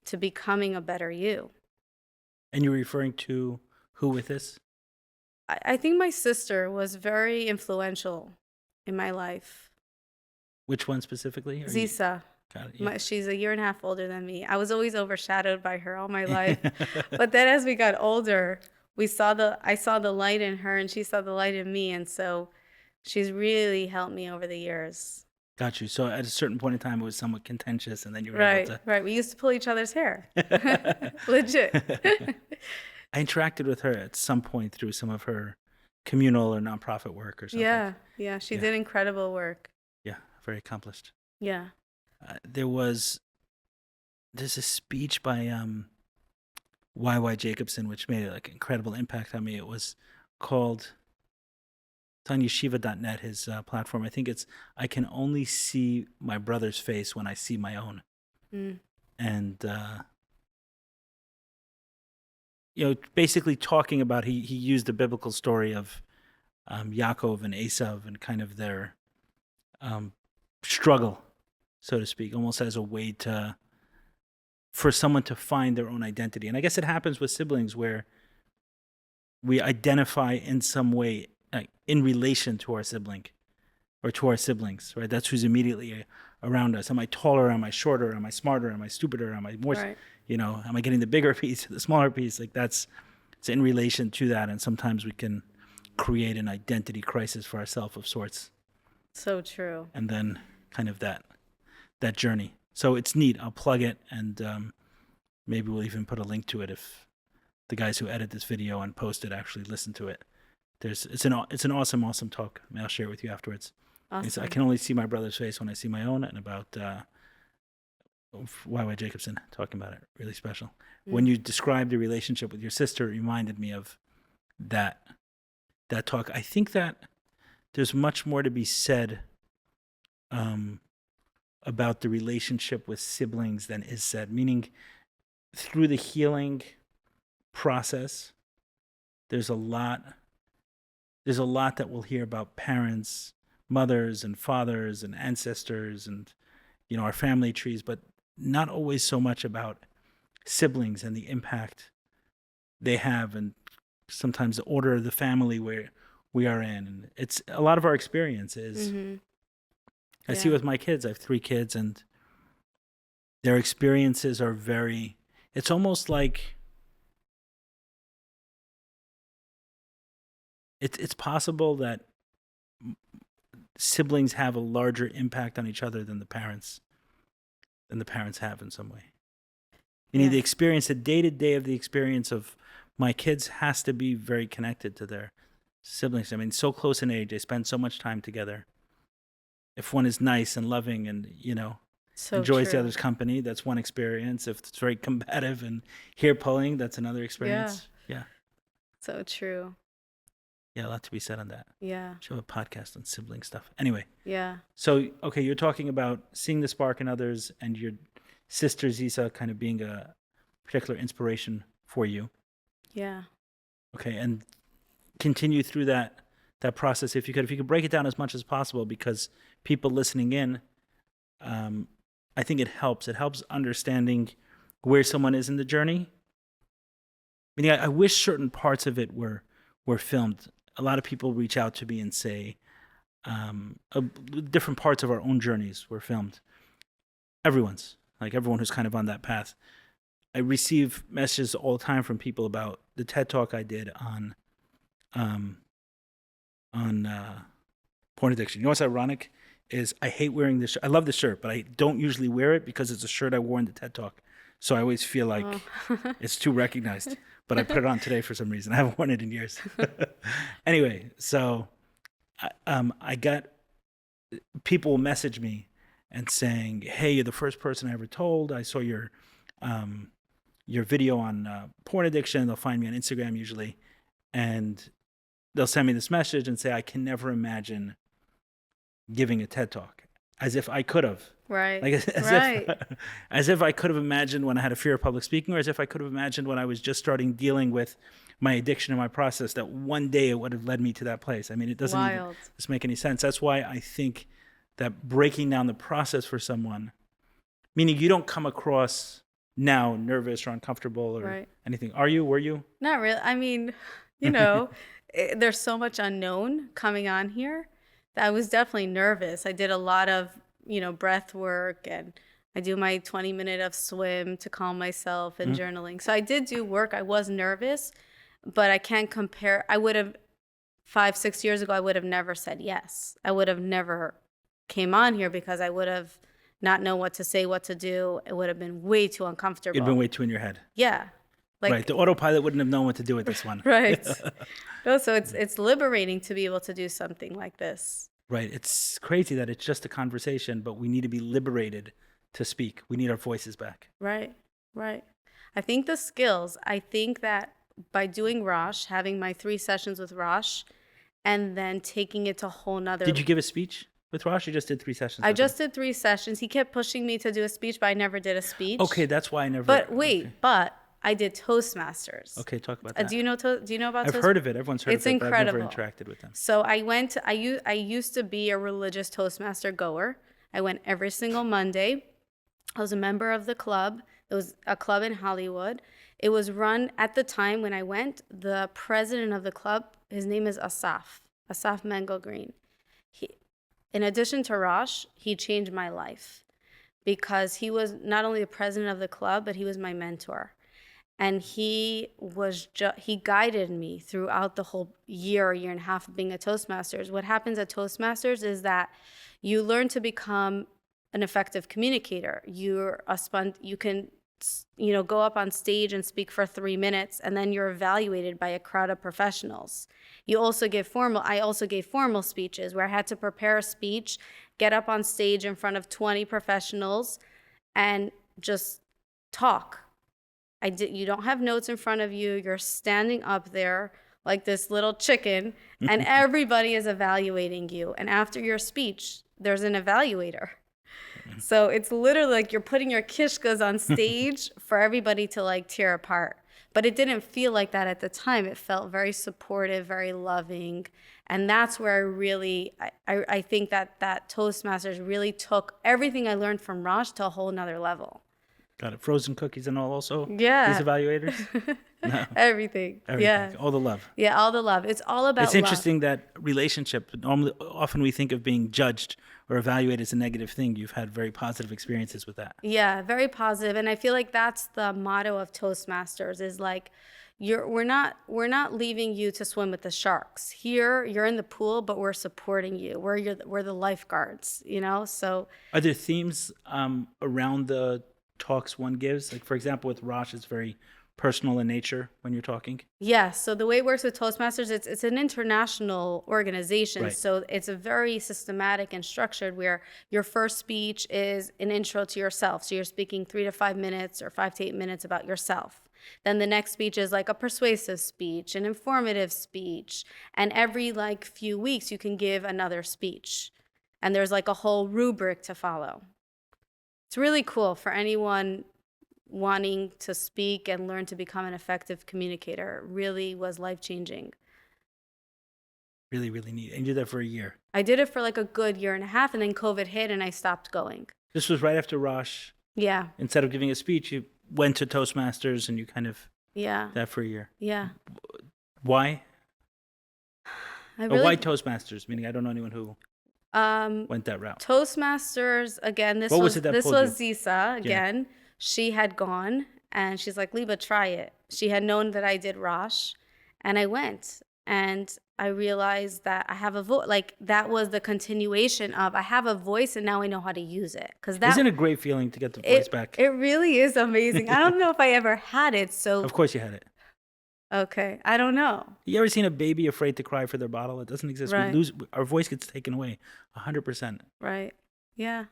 to becoming a better you. And you're referring to who with this? I think my sister was very influential in my life. Which one specifically? Zisa. Got it, yeah. She's a year and a half older than me. I was always overshadowed by her all my life. But then as we got older, I saw the light in her and she saw the light in me. And so she's really helped me over the years. Got you. So at a certain point in time, it was somewhat contentious, and then you were Right, able to... Right. We used to pull each other's hair. Legit. I interacted with her at some point through some of her communal or nonprofit work or something. Yeah. She did incredible work. Yeah, very accomplished. Yeah. There's a speech by Y.Y. Jacobson, which made an incredible impact on me. It was called... It's on yeshiva.net, his platform. I think it's, I can only see my brother's face when I see my own. And basically talking about, he used the biblical story of Yaakov and Esav and kind of their struggle, so to speak, almost as a way for someone to find their own identity. And I guess it happens with siblings where we identify in some way in relation to our sibling or to our siblings, right? That's who's immediately around us. Am I taller? Am I shorter? Am I smarter? Am I stupider? Am I more, Right. Am I getting the bigger piece or the smaller piece? Like it's in relation to that. And sometimes we can create an identity crisis for ourselves of sorts. So true. And then kind of that journey. So it's neat. I'll plug it, and maybe we'll even put a link to it if the guys who edit this video and post it actually listen to it. It's an awesome talk. I'll share it with you afterwards. Awesome. I can only see my brother's face when I see my own, and about YY Jacobson talking about it. Really special. When you described the relationship with your sister, it reminded me of that talk. I think that there's much more to be said about the relationship with siblings than is said, meaning through the healing process, there's a lot that we'll hear about parents, mothers and fathers and ancestors and our family trees, but not always so much about siblings and the impact they have, and sometimes the order of the family where we are in. And it's a lot of our experiences. I see with my kids. I have 3 kids, and their experiences are it's almost like it's possible that siblings have a larger impact on each other than the parents have in some way. The experience, the day-to-day of the experience of my kids has to be very connected to their siblings. I mean, so close in age, they spend so much time together. If one is nice and loving and, enjoys the other's company, that's one experience. If it's very combative and hair pulling, that's another experience. Yeah. So true. Yeah, a lot to be said on that. Yeah. Should have a podcast on sibling stuff. Anyway. Yeah. So, okay, you're talking about seeing the spark in others and your sister Zisa kind of being a particular inspiration for you. Yeah. Okay, and continue through that process if you could break it down as much as possible, because people listening in, I think it helps understanding where someone is in the journey. Meaning, I wish certain parts of it were filmed. A lot of people reach out to me and say different parts of our own journeys were filmed. Everyone who's kind of on that path. I receive messages all the time from people about the TED Talk I did on porn addiction. You know what's ironic is I hate wearing this shirt. I love the shirt, but I don't usually wear it because it's a shirt I wore in the TED Talk. So I always feel like it's too recognized. But I put it on today for some reason. I haven't worn it in years. Anyway, so I got people message me and saying, "Hey, you're the first person I ever told. I saw your video on porn addiction." They'll find me on Instagram usually, and they'll send me this message and say, "I can never imagine giving a TED Talk," as if I could have. Right. Like as if I could have imagined when I had a fear of public speaking, or as if I could have imagined when I was just starting dealing with my addiction and my process that one day it would have led me to that place. I mean, it doesn't even just make any sense. That's why I think that breaking down the process for someone, meaning you don't come across now nervous or uncomfortable or anything. Were you? Not really. I mean, there's so much unknown coming on here that I was definitely nervous. I did a lot of breath work, and I do my 20-minute of swim to calm myself and journaling. So I did do work. I was nervous, but I can't compare. I would have 5-6 years ago, I would have never said yes. I would have never came on here because I would have not known what to say, what to do. It would have been way too uncomfortable. It'd been way too in your head. Yeah. Right. The autopilot wouldn't have known what to do with this one. Right. No, so it's liberating to be able to do something like this. Right. It's crazy that it's just a conversation, but we need to be liberated to speak. We need our voices back. Right. I think that by doing Rosh, having my 3 sessions with Rosh, and then taking it to a whole nother... Did you give a speech with Rosh? You just did 3 sessions? I just did 3 sessions. He kept pushing me to do a speech, but I never did a speech. Okay, that's why I never... But wait, but I did Toastmasters. Okay, talk about that. Do you know about I've Toastmasters? heard of it. Everyone's heard It's of it, but I've never incredible. interacted with them. So I used to be a religious Toastmaster goer. I went every single Monday. I was a member of the club. It was a club in Hollywood. It was run at the time when I went. The president of the club, his name is Asaf Mango Green. In addition to Rosh, he changed my life because he was not only the president of the club, but he was my mentor. And he guided me throughout the whole year and a half of being a Toastmasters. What happens at Toastmasters is that you learn to become an effective communicator. You can, go up on stage and speak for 3 minutes, and then you're evaluated by a crowd of professionals. I also gave formal speeches where I had to prepare a speech, get up on stage in front of 20 professionals, and just talk. You don't have notes in front of you. You're standing up there like this little chicken, and everybody is evaluating you. And after your speech, there's an evaluator. So it's literally like you're putting your kishkas on stage for everybody to like tear apart. But it didn't feel like that at the time. It felt very supportive, very loving. And that's where I think that Toastmasters really took everything I learned from Rosh to a whole nother level. Got it. Frozen cookies and all also? Yeah. These evaluators? No. Everything. Yeah. All the love. Yeah, all the love. It's all about It's interesting that relationship, often we think of being judged or evaluated as a negative thing. You've had very positive experiences with that. Yeah, very positive. And I feel like that's the motto of Toastmasters is like, we're not leaving you to swim with the sharks. Here, you're in the pool, but we're supporting you. We're the lifeguards, So Are there themes around the talks one gives? Like, for example, with Rosh, it's very personal in nature when you're talking? Yeah. So the way it works with Toastmasters, it's an international organization. Right. So it's a very systematic and structured where your first speech is an intro to yourself. So you're speaking 3 to 5 minutes or 5 to 8 minutes about yourself. Then the next speech is like a persuasive speech, an informative speech. And every like few weeks you can give another speech. And there's like a whole rubric to follow. It's really cool for anyone wanting to speak and learn to become an effective communicator. It really was life-changing. Really, really neat. And you did that for a year. I did it for like a good year and a half, and then COVID hit and I stopped going. This was right after Rosh. Yeah. Instead of giving a speech, you went to Toastmasters and you kind of that for a year. Yeah. Why? Why Toastmasters? Meaning I don't know anyone who went that route. Toastmasters, again, this was Zisa again. Yeah. She had gone and she's like, Liba, try it. She had known that I did Rosh, and I went and I realized that I have a voice. Like that was the continuation of I have a voice and now I know how to use it. Isn't it a great feeling to get the voice back? It really is amazing. I don't know if I ever had it. So of course you had it. Okay, I don't know. You ever seen a baby afraid to cry for their bottle? It doesn't exist. Right. Our voice gets taken away 100%. Right. Yeah.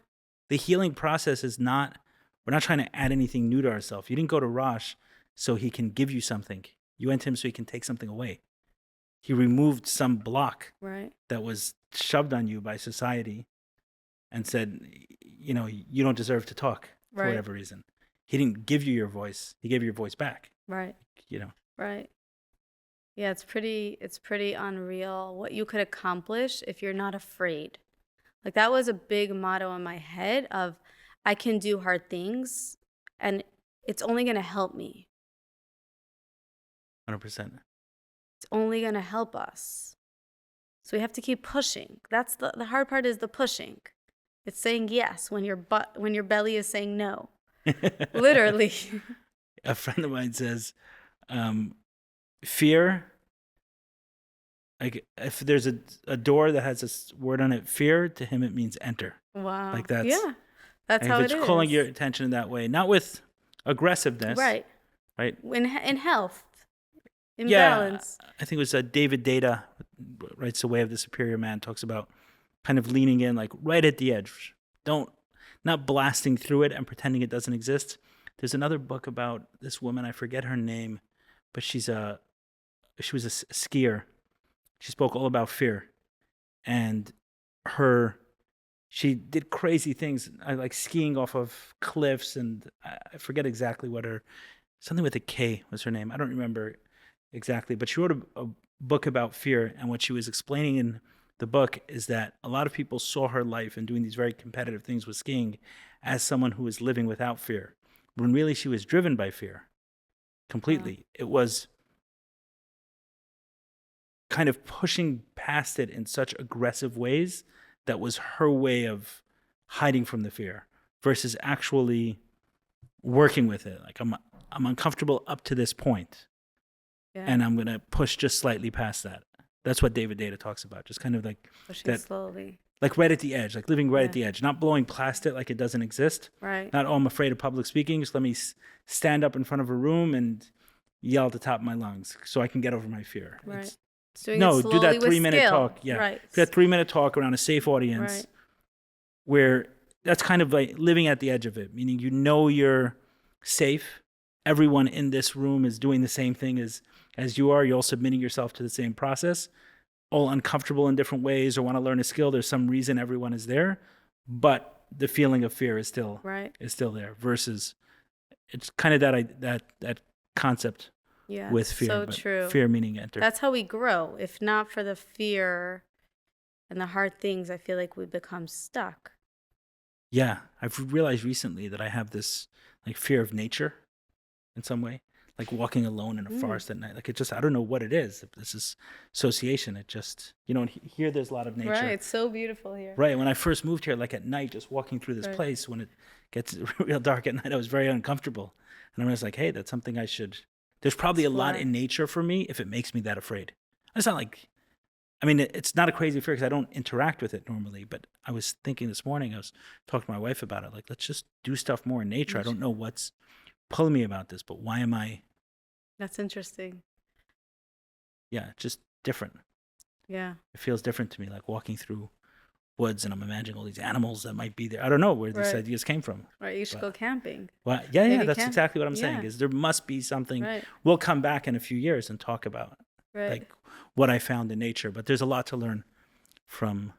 The healing process is not, we're not trying to add anything new to ourselves. You didn't go to Rosh so he can give you something. You went to him so he can take something away. He removed some block that was shoved on you by society and said, you don't deserve to talk for whatever reason. He didn't give you your voice. He gave you your voice back. Right. Right. Yeah, it's pretty unreal what you could accomplish if you're not afraid. Like that was a big motto in my head of I can do hard things and it's only going to help me. 100%. It's only going to help us. So we have to keep pushing. That's the hard part is the pushing. It's saying yes when your belly is saying no. Literally. A friend of mine says, fear, like if there's a door that has a word on it, fear, to him it means enter. Wow. Like that's how it is. It's calling your attention in that way, not with aggressiveness. Right. In health, in balance. I think it was David Data writes The Way of the Superior Man, talks about kind of leaning in like right at the edge. Not blasting through it and pretending it doesn't exist. There's another book about this woman, I forget her name, but she was a skier. She spoke all about fear, and she did crazy things like skiing off of cliffs, and I forget exactly what her something with a K was her name. I don't remember exactly, but she wrote a book about fear. And what she was explaining in the book is that a lot of people saw her life and doing these very competitive things with skiing as someone who was living without fear, when really she was driven by fear completely. It was kind of pushing past it in such aggressive ways that was her way of hiding from the fear versus actually working with it. Like I'm uncomfortable up to this point, Yeah. and I'm gonna push just slightly past that. That's what David Data talks about. Just kind of like Pushing that, slowly. like right at the edge, like living right at the edge, not blowing past it like it doesn't exist. Right. Not, oh, I'm afraid of public speaking. Just let me stand up in front of a room and yell at the top of my lungs so I can get over my fear. Right. No, do that 3-minute talk. Yeah. Right. Do that 3-minute talk around a safe audience, Right. where that's kind of like living at the edge of it, meaning you're safe. Everyone in this room is doing the same thing as you are. You're all submitting yourself to the same process, all uncomfortable in different ways or want to learn a skill. There's some reason everyone is there, but the feeling of fear is still there. Versus, it's kind of that concept with fear. So but true. Fear meaning enter. That's how we grow. If not for the fear and the hard things, I feel like we become stuck. Yeah, I've realized recently that I have this like fear of nature in some way, like walking alone in a forest at night. Like it just, I don't know what it is. If this is association, it just, here there's a lot of nature. Right, it's so beautiful here. Right, when I first moved here, like at night, just walking through this place, when it gets real dark at night, I was very uncomfortable. And I was like, hey, that's something I should, there's probably a lot in nature for me if it makes me that afraid. It's not like, I mean, it's not a crazy fear because I don't interact with it normally, but I was thinking this morning, I was talking to my wife about it, like, let's just do stuff more in nature. I don't know what's pulling me about this, but why am I? That's interesting. Yeah, just different. Yeah. It feels different to me, like walking through woods and I'm imagining all these animals that might be there. I don't know where these ideas came from. Right, you should go camping. Well, yeah, that's exactly what I'm saying, is there must be something. We'll come back in a few years and talk about like what I found in nature, but there's a lot to learn from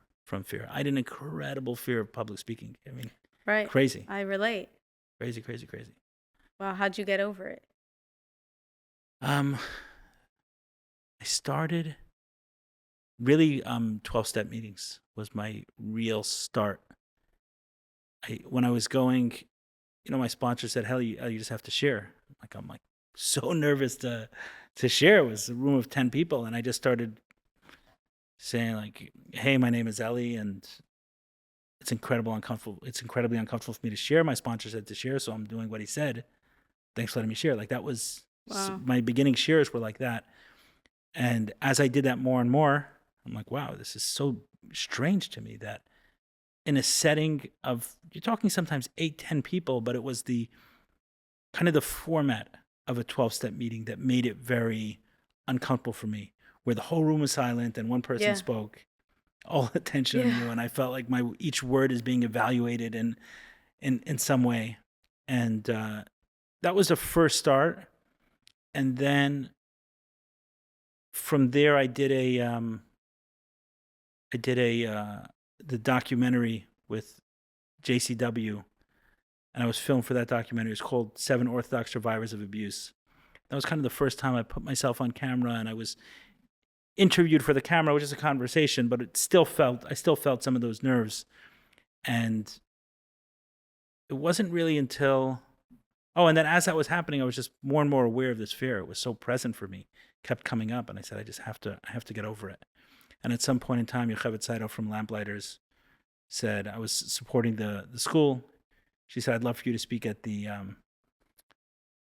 fear. I had an incredible fear of public speaking. I mean, crazy. I relate. Crazy. Wow, how'd you get over it? I started really 12-step meetings was my real start. When I was going, my sponsor said, hell, you just have to share. I'm like so nervous to share. It was a room of 10 people, and I just started saying like, hey, my name is Eli, and it's incredibly uncomfortable for me to share. My sponsor said to share, so I'm doing what he said. Thanks for letting me share. Like that was my beginning shares were like that. And as I did that more and more, I'm like, wow, this is so strange to me that in a setting of, you're talking sometimes 8-10 people, but it was the kind of the format of a 12-step meeting that made it very uncomfortable for me, where the whole room was silent and one person spoke, all attention on you, and I felt like each word is being evaluated in some way. And that was a first start. And then from there, I did the documentary with JCW, and I was filmed for that documentary. It's called 7 Orthodox Survivors of Abuse. That was kind of the first time I put myself on camera, and I was interviewed for the camera, which is a conversation, but I still felt some of those nerves. And it wasn't really until, and then as that was happening, I was just more and more aware of this fear. It was so present for me, kept coming up, and I said, I have to get over it. And at some point in time, Yocheved Saito from Lamplighters said, I was supporting the school. She said, I'd love for you to speak at the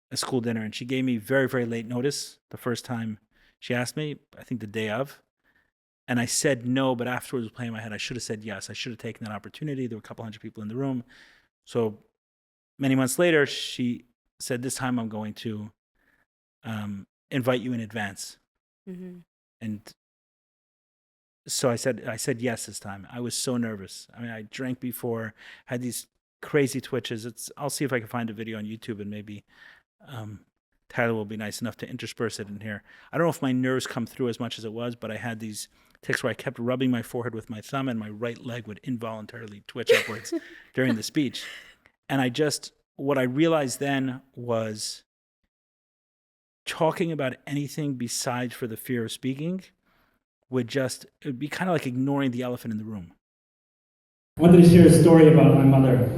a school dinner. And she gave me very, very late notice the first time she asked me, I think the day of. And I said no, but afterwards was playing in my head, I should have said yes. I should have taken that opportunity. There were a couple hundred people in the room. So many months later, she said, this time I'm going to invite you in advance. Mm-hmm. And so I said yes this time. I was so nervous. I mean, I drank before, had these crazy twitches. I'll see if I can find a video on YouTube, and maybe Tyler will be nice enough to intersperse it in here. I don't know if my nerves come through as much as it was, but I had these tics where I kept rubbing my forehead with my thumb, and my right leg would involuntarily twitch upwards during the speech. And what I realized then was talking about anything besides for the fear of speaking it would be kind of like ignoring the elephant in the room. I wanted to share a story about my mother,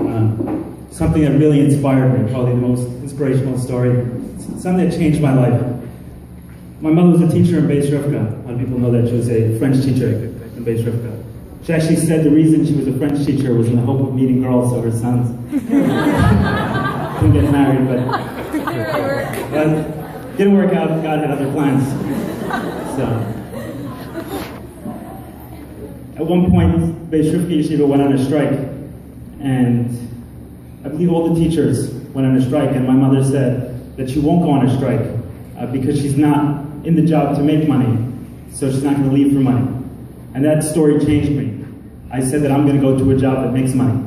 something that really inspired me, probably the most inspirational story, something that changed my life. My mother was a teacher in Beis Rivka. A lot of people know that she was a French teacher in Beis Rivka. She actually said the reason she was a French teacher was in the hope of meeting girls so her sons couldn't get married, but didn't work out. God had other plans. So, at one point, Beis Rivka Yeshiva went on a strike, and I believe all the teachers went on a strike, and my mother said that she won't go on a strike because she's not in the job to make money, so she's not going to leave for money. And that story changed me. I said that I'm going to go to a job that makes money.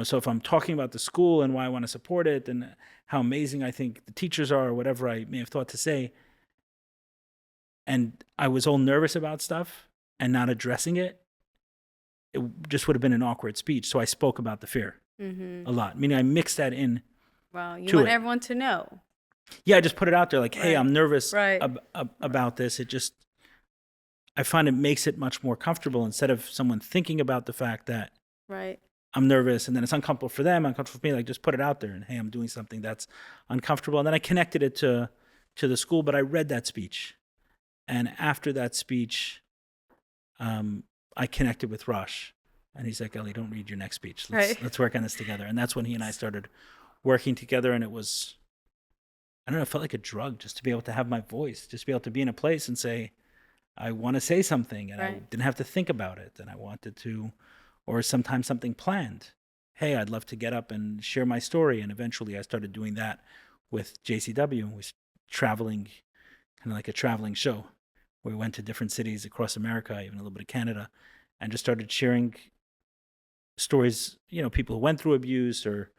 So if I'm talking about the school and why I want to support it and how amazing I think the teachers are or whatever I may have thought to say, and I was all nervous about stuff and not addressing it, it just would have been an awkward speech. So I spoke about the fear a lot, meaning I mixed that in. Wow, you want everyone to know. Yeah, I just put it out there like, hey, I'm nervous Right. about this. I find it makes it much more comfortable instead of someone thinking about the fact that I'm nervous and then it's uncomfortable for them, uncomfortable for me. Like, just put it out there and, hey, I'm doing something that's uncomfortable. And then I connected it to the school, but I read that speech. And after that speech, I connected with Rosh. And he's like, Eli, don't read your next speech. Let's work on this together. And that's when he and I started working together. And it was, I don't know, it felt like a drug just to be able to have my voice, just to be able to be in a place and say, I want to say something. And I didn't have to think about it. And I wanted to, or sometimes something planned. Hey, I'd love to get up and share my story. And eventually I started doing that with JCW. We was traveling, kind of like a traveling show. We went to different cities across America, even a little bit of Canada, and just started sharing stories, people who went through abuse or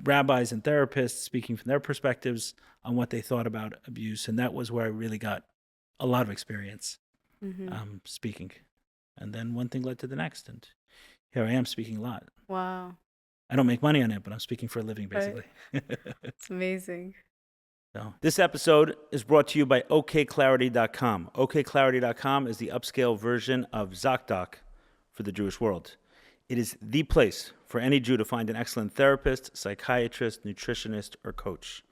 rabbis and therapists speaking from their perspectives on what they thought about abuse. And that was where I really got a lot of experience speaking. And then one thing led to the next. And here I am speaking a lot. Wow. I don't make money on it, but I'm speaking for a living, basically. It's amazing. So, this episode is brought to you by okclarity.com. okclarity.com is the upscale version of ZocDoc for the Jewish world. It is the place for any Jew to find an excellent therapist, psychiatrist, nutritionist, or coach.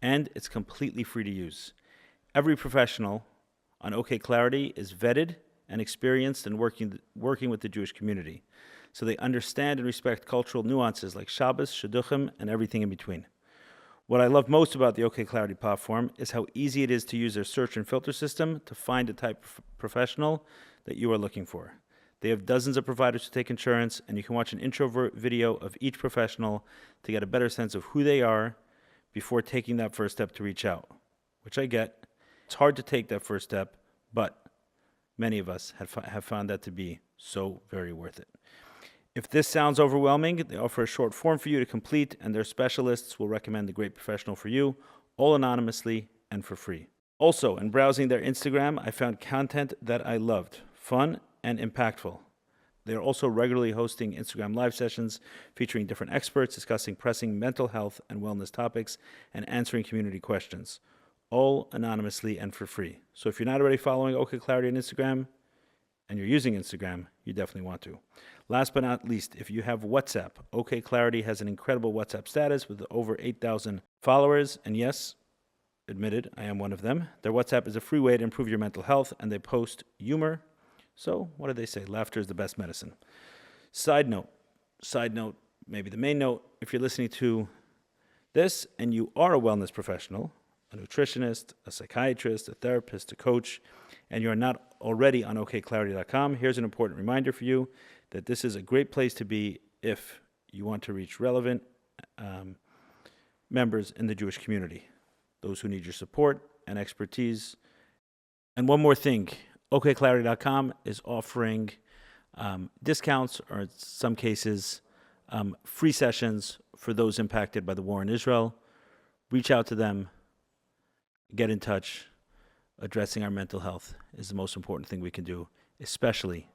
And it's completely free to use. Every professional on OK Clarity is vetted and experienced in working with the Jewish community. So they understand and respect cultural nuances like Shabbos, Shidduchim, and everything in between. What I love most about the OK Clarity platform is how easy it is to use their search and filter system to find a type of professional that you are looking for. They have dozens of providers who take insurance, and you can watch an intro video of each professional to get a better sense of who they are before taking that first step to reach out, which I get. It's hard to take that first step, but many of us have found that to be so very worth it. If this sounds overwhelming, they offer a short form for you to complete, and their specialists will recommend the great professional for you, all anonymously and for free. Also, in browsing their Instagram, I found content that I loved, fun and impactful. They are also regularly hosting Instagram live sessions featuring different experts discussing pressing mental health and wellness topics and answering community questions, all anonymously and for free. So if you're not already following OK Clarity on Instagram and you're using Instagram, you definitely want to. Last but not least, if you have WhatsApp, OK Clarity has an incredible WhatsApp status with over 8,000 followers. And yes, admitted, I am one of them. Their WhatsApp is a free way to improve your mental health, and they post humor. So what do they say? Laughter is the best medicine. Side note, maybe the main note, if you're listening to this and you are a wellness professional, a nutritionist, a psychiatrist, a therapist, a coach, and you're not already on okclarity.com, here's an important reminder for you that this is a great place to be if you want to reach relevant members in the Jewish community, those who need your support and expertise. And one more thing, okclarity.com is offering discounts, or in some cases, free sessions for those impacted by the war in Israel. Reach out to them, get in touch. addressing our mental health is the most important thing we can do, especially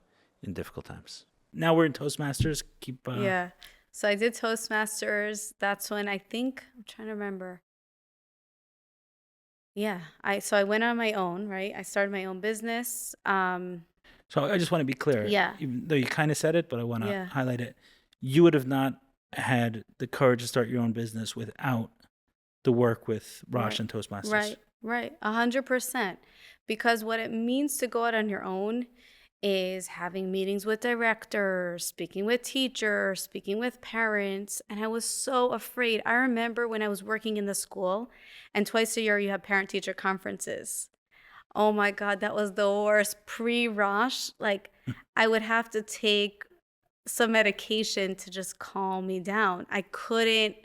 in difficult times. Now we're in Toastmasters. Yeah. So I did Toastmasters. That's when I'm trying to remember. Yeah. So I went on my own, right? I started my own business. So I just want to be clear. Yeah. Even though you kind of said it, but I want to Yeah. highlight it. You would have not had the courage to start your own business without the work with Rosh Right. and Toastmasters. Right. 100%. Because what it means to go out on your own is having meetings with directors, speaking with teachers, speaking with parents. And I was so afraid. I remember when I was working in the school, and twice a year you have parent-teacher conferences. Oh my God, that was the worst. Pre-Rosh, like I would have to take some medication to just calm me down. I couldn't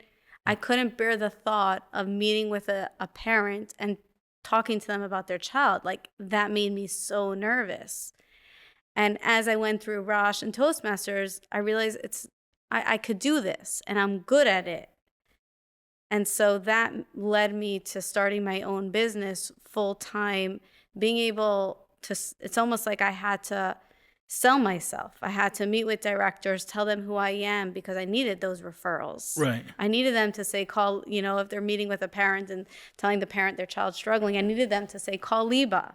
bear the thought of meeting with a parent and talking to them about their child. Like that made me so nervous. And as I went through Rosh and Toastmasters, I realized I could do this and I'm good at it. And so that led me to starting my own business full time, being able to, it's almost like I had to sell myself. I had to meet with directors, tell them who I am because I needed those referrals. Right. I needed them to say, call, if they're meeting with a parent and telling the parent their child's struggling, I needed them to say, call Liba.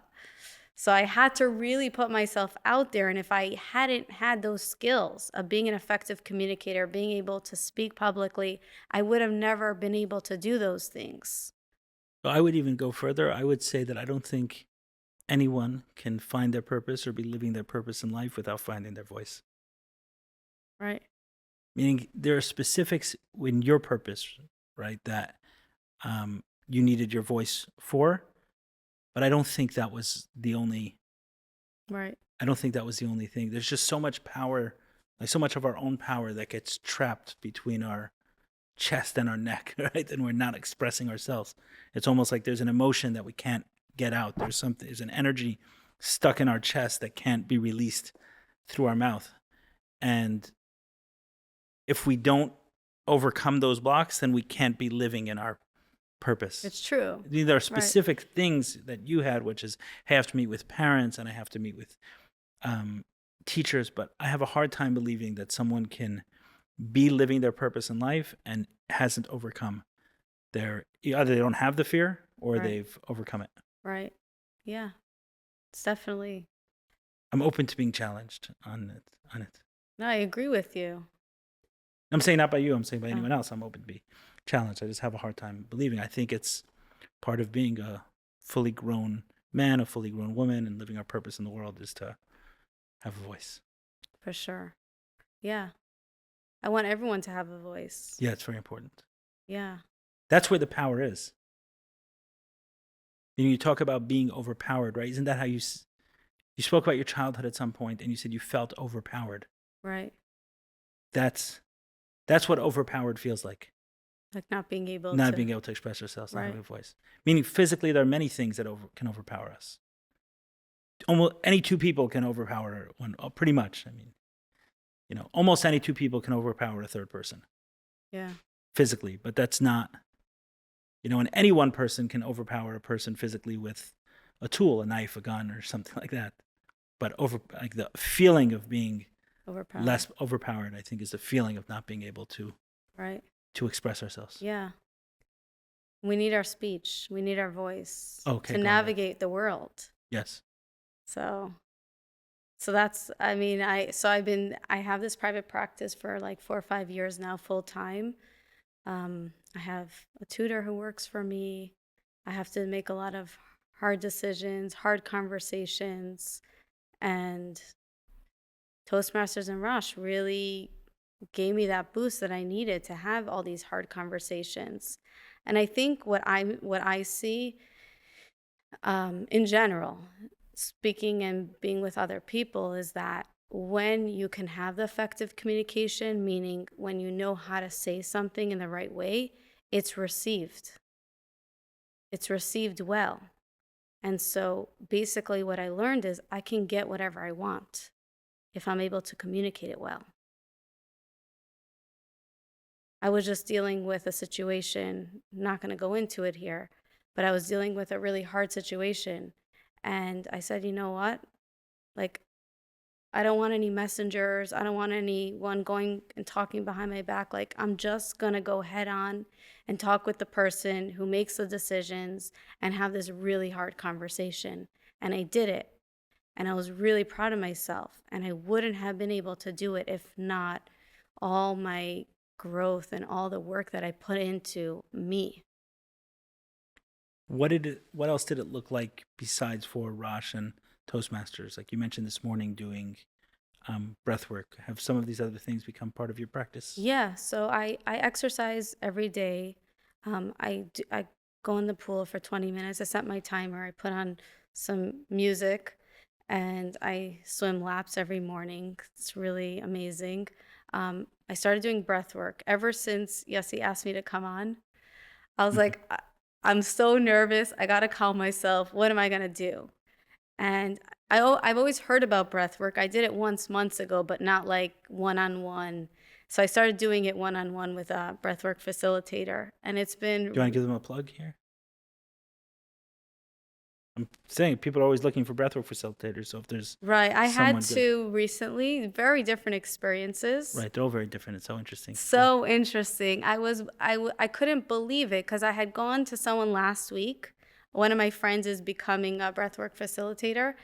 So I had to really put myself out there. And if I hadn't had those skills of being an effective communicator, being able to speak publicly, I would have never been able to do those things. So I would even go further. I would say that I don't think anyone can find their purpose or be living their purpose in life without finding their voice. Right. Meaning there are specifics in your purpose, right, that you needed your voice for, but I don't think that was the only. Right. I don't think that was the only thing. There's just so much power, like so much of our own power that gets trapped between our chest and our neck, right? And we're not expressing ourselves. It's almost like there's an emotion that we can't get out. There's an energy stuck in our chest that can't be released through our mouth. And if we don't overcome those blocks, then we can't be living in our purpose. It's true. There are specific things that you had, which is, hey, I have to meet with parents and I have to meet with teachers, but I have a hard time believing that someone can be living their purpose in life and hasn't overcome either they don't have the fear or they've overcome it. Right. Yeah. It's definitely. I'm open to being challenged on it. No, I agree with you. I'm saying not by you, I'm saying by anyone else. I'm open to be challenged. I just have a hard time believing. I think it's part of being a fully grown man, a fully grown woman, and living our purpose in the world is to have a voice. For sure. Yeah. I want everyone to have a voice. Yeah, it's very important. Yeah. That's where the power is. You talk about being overpowered, right? Isn't that how you spoke about your childhood at some point and you said you felt overpowered? Right. That's what overpowered feels like. Like not being able to express ourselves, not having a voice. Meaning physically, there are many things that can overpower us. Almost any two people can overpower one, pretty much. I mean, almost any two people can overpower a third person. Yeah. Physically, but that's not, and any one person can overpower a person physically with a tool, a knife, a gun, or something like that. But the feeling of being less overpowered, I think, is the feeling of not being able to express ourselves. Yeah. We need our speech. We need our voice to navigate the world. Yes. So that's, I have this private practice for like 4 or 5 years now, full time. I have a tutor who works for me. I have to make a lot of hard decisions, hard conversations, and Toastmasters and Rosh really gave me that boost that I needed to have all these hard conversations. And I think what I see in general, speaking and being with other people, is that when you can have the effective communication, meaning when you know how to say something in the right way, it's received. It's received well. And so basically what I learned is I can get whatever I want if I'm able to communicate it well. I was just dealing with a situation, not going to go into it here, but I was dealing with a really hard situation. And I said, you know what? Like, I don't want any messengers. I don't want anyone going and talking behind my back. Like, I'm just going to go head on and talk with the person who makes the decisions and have this really hard conversation. And I did it. And I was really proud of myself. And I wouldn't have been able to do it if not all my growth and all the work that I put into me. What else did it look like besides for Rosh and Toastmasters? Like you mentioned this morning, doing breath work. Have some of these other things become part of your practice? Yeah, so I exercise every day. I go in the pool for 20 minutes. I set my timer. I put on some music, and I swim laps every morning. It's really amazing. I started doing breath work ever since Yossi asked me to come on. I was like, I'm so nervous. I got to calm myself. What am I going to do? And I've always heard about breath work. I did it once months ago, but not like one-on-one. So I started doing it one-on-one with a breathwork facilitator. And it's been... Do you want to give them a plug here? I'm saying people are always looking for breathwork facilitators. So if there's Right. I had someone two recently, very different experiences. Right. They're all very different. It's so interesting. So interesting. I couldn't believe it because I had gone to someone last week. One of my friends is becoming a breathwork facilitator.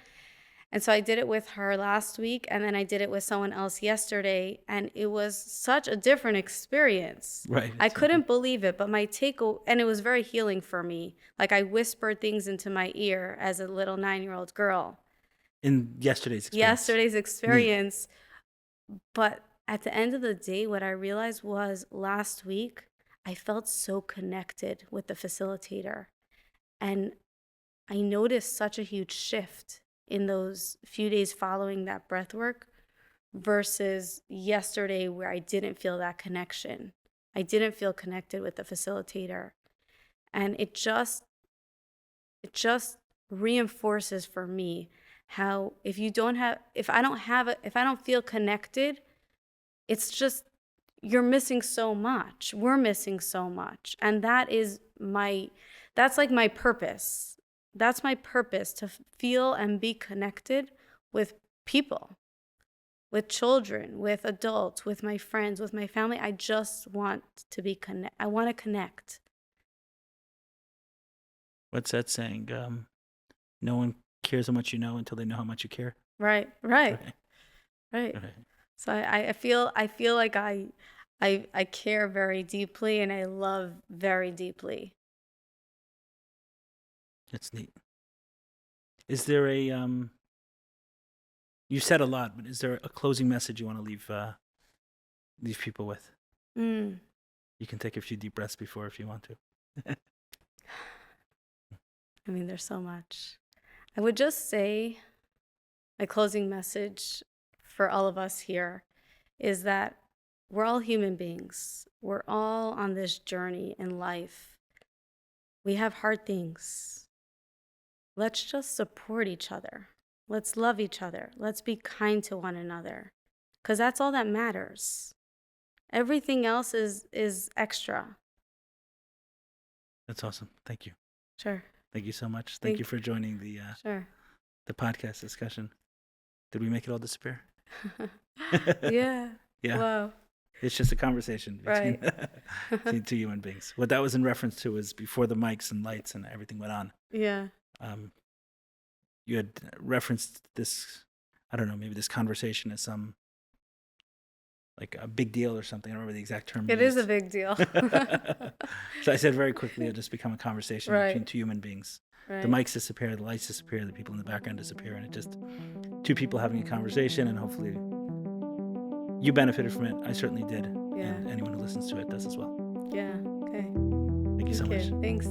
And so I did it with her last week, and then I did it with someone else yesterday, and it was such a different experience. Right. I couldn't believe it, but and it was very healing for me. Like, I whispered things into my ear as a little 9-year-old girl. In yesterday's experience. But at the end of the day, what I realized was last week, I felt so connected with the facilitator. And I noticed such a huge shift in those few days following that breath work versus yesterday where I didn't feel that connection. I didn't feel connected with the facilitator. And it just reinforces for me how if I don't feel connected, it's just, you're missing so much. We're missing so much. And that's like my purpose. That's my purpose, to feel and be connected with people, with children, with adults, with my friends, with my family. I just want to be I want to connect. What's that saying? No one cares how much you know until they know how much you care. Right. So I feel like I care very deeply, and I love very deeply. That's neat. Is there you said a lot, but is there a closing message you want to leave people with? You can take a few deep breaths before if you want to. I mean, there's so much. I would just say my closing message for all of us here is that we're all human beings. We're all on this journey in life. We have hard things. Let's just support each other. Let's love each other. Let's be kind to one another, because that's all that matters. Everything else is extra. That's awesome. Thank you. Sure. Thank you so much. Thank you for joining the podcast discussion. Did we make it all disappear? Yeah. Yeah. Wow. It's just a conversation between two human beings. What that was in reference to was before the mics and lights and everything went on. Yeah. You had referenced this, I don't know, maybe this conversation as some, like a big deal or something. I don't remember the exact term. It is a big deal. So I said very quickly, it'll just become a conversation between two human beings. Right. The mics disappear, the lights disappear, the people in the background disappear, and it just two people having a conversation, and hopefully you benefited from it. I certainly did. Yeah. And anyone who listens to it does as well. Yeah. Okay. Thank you so much. Thanks.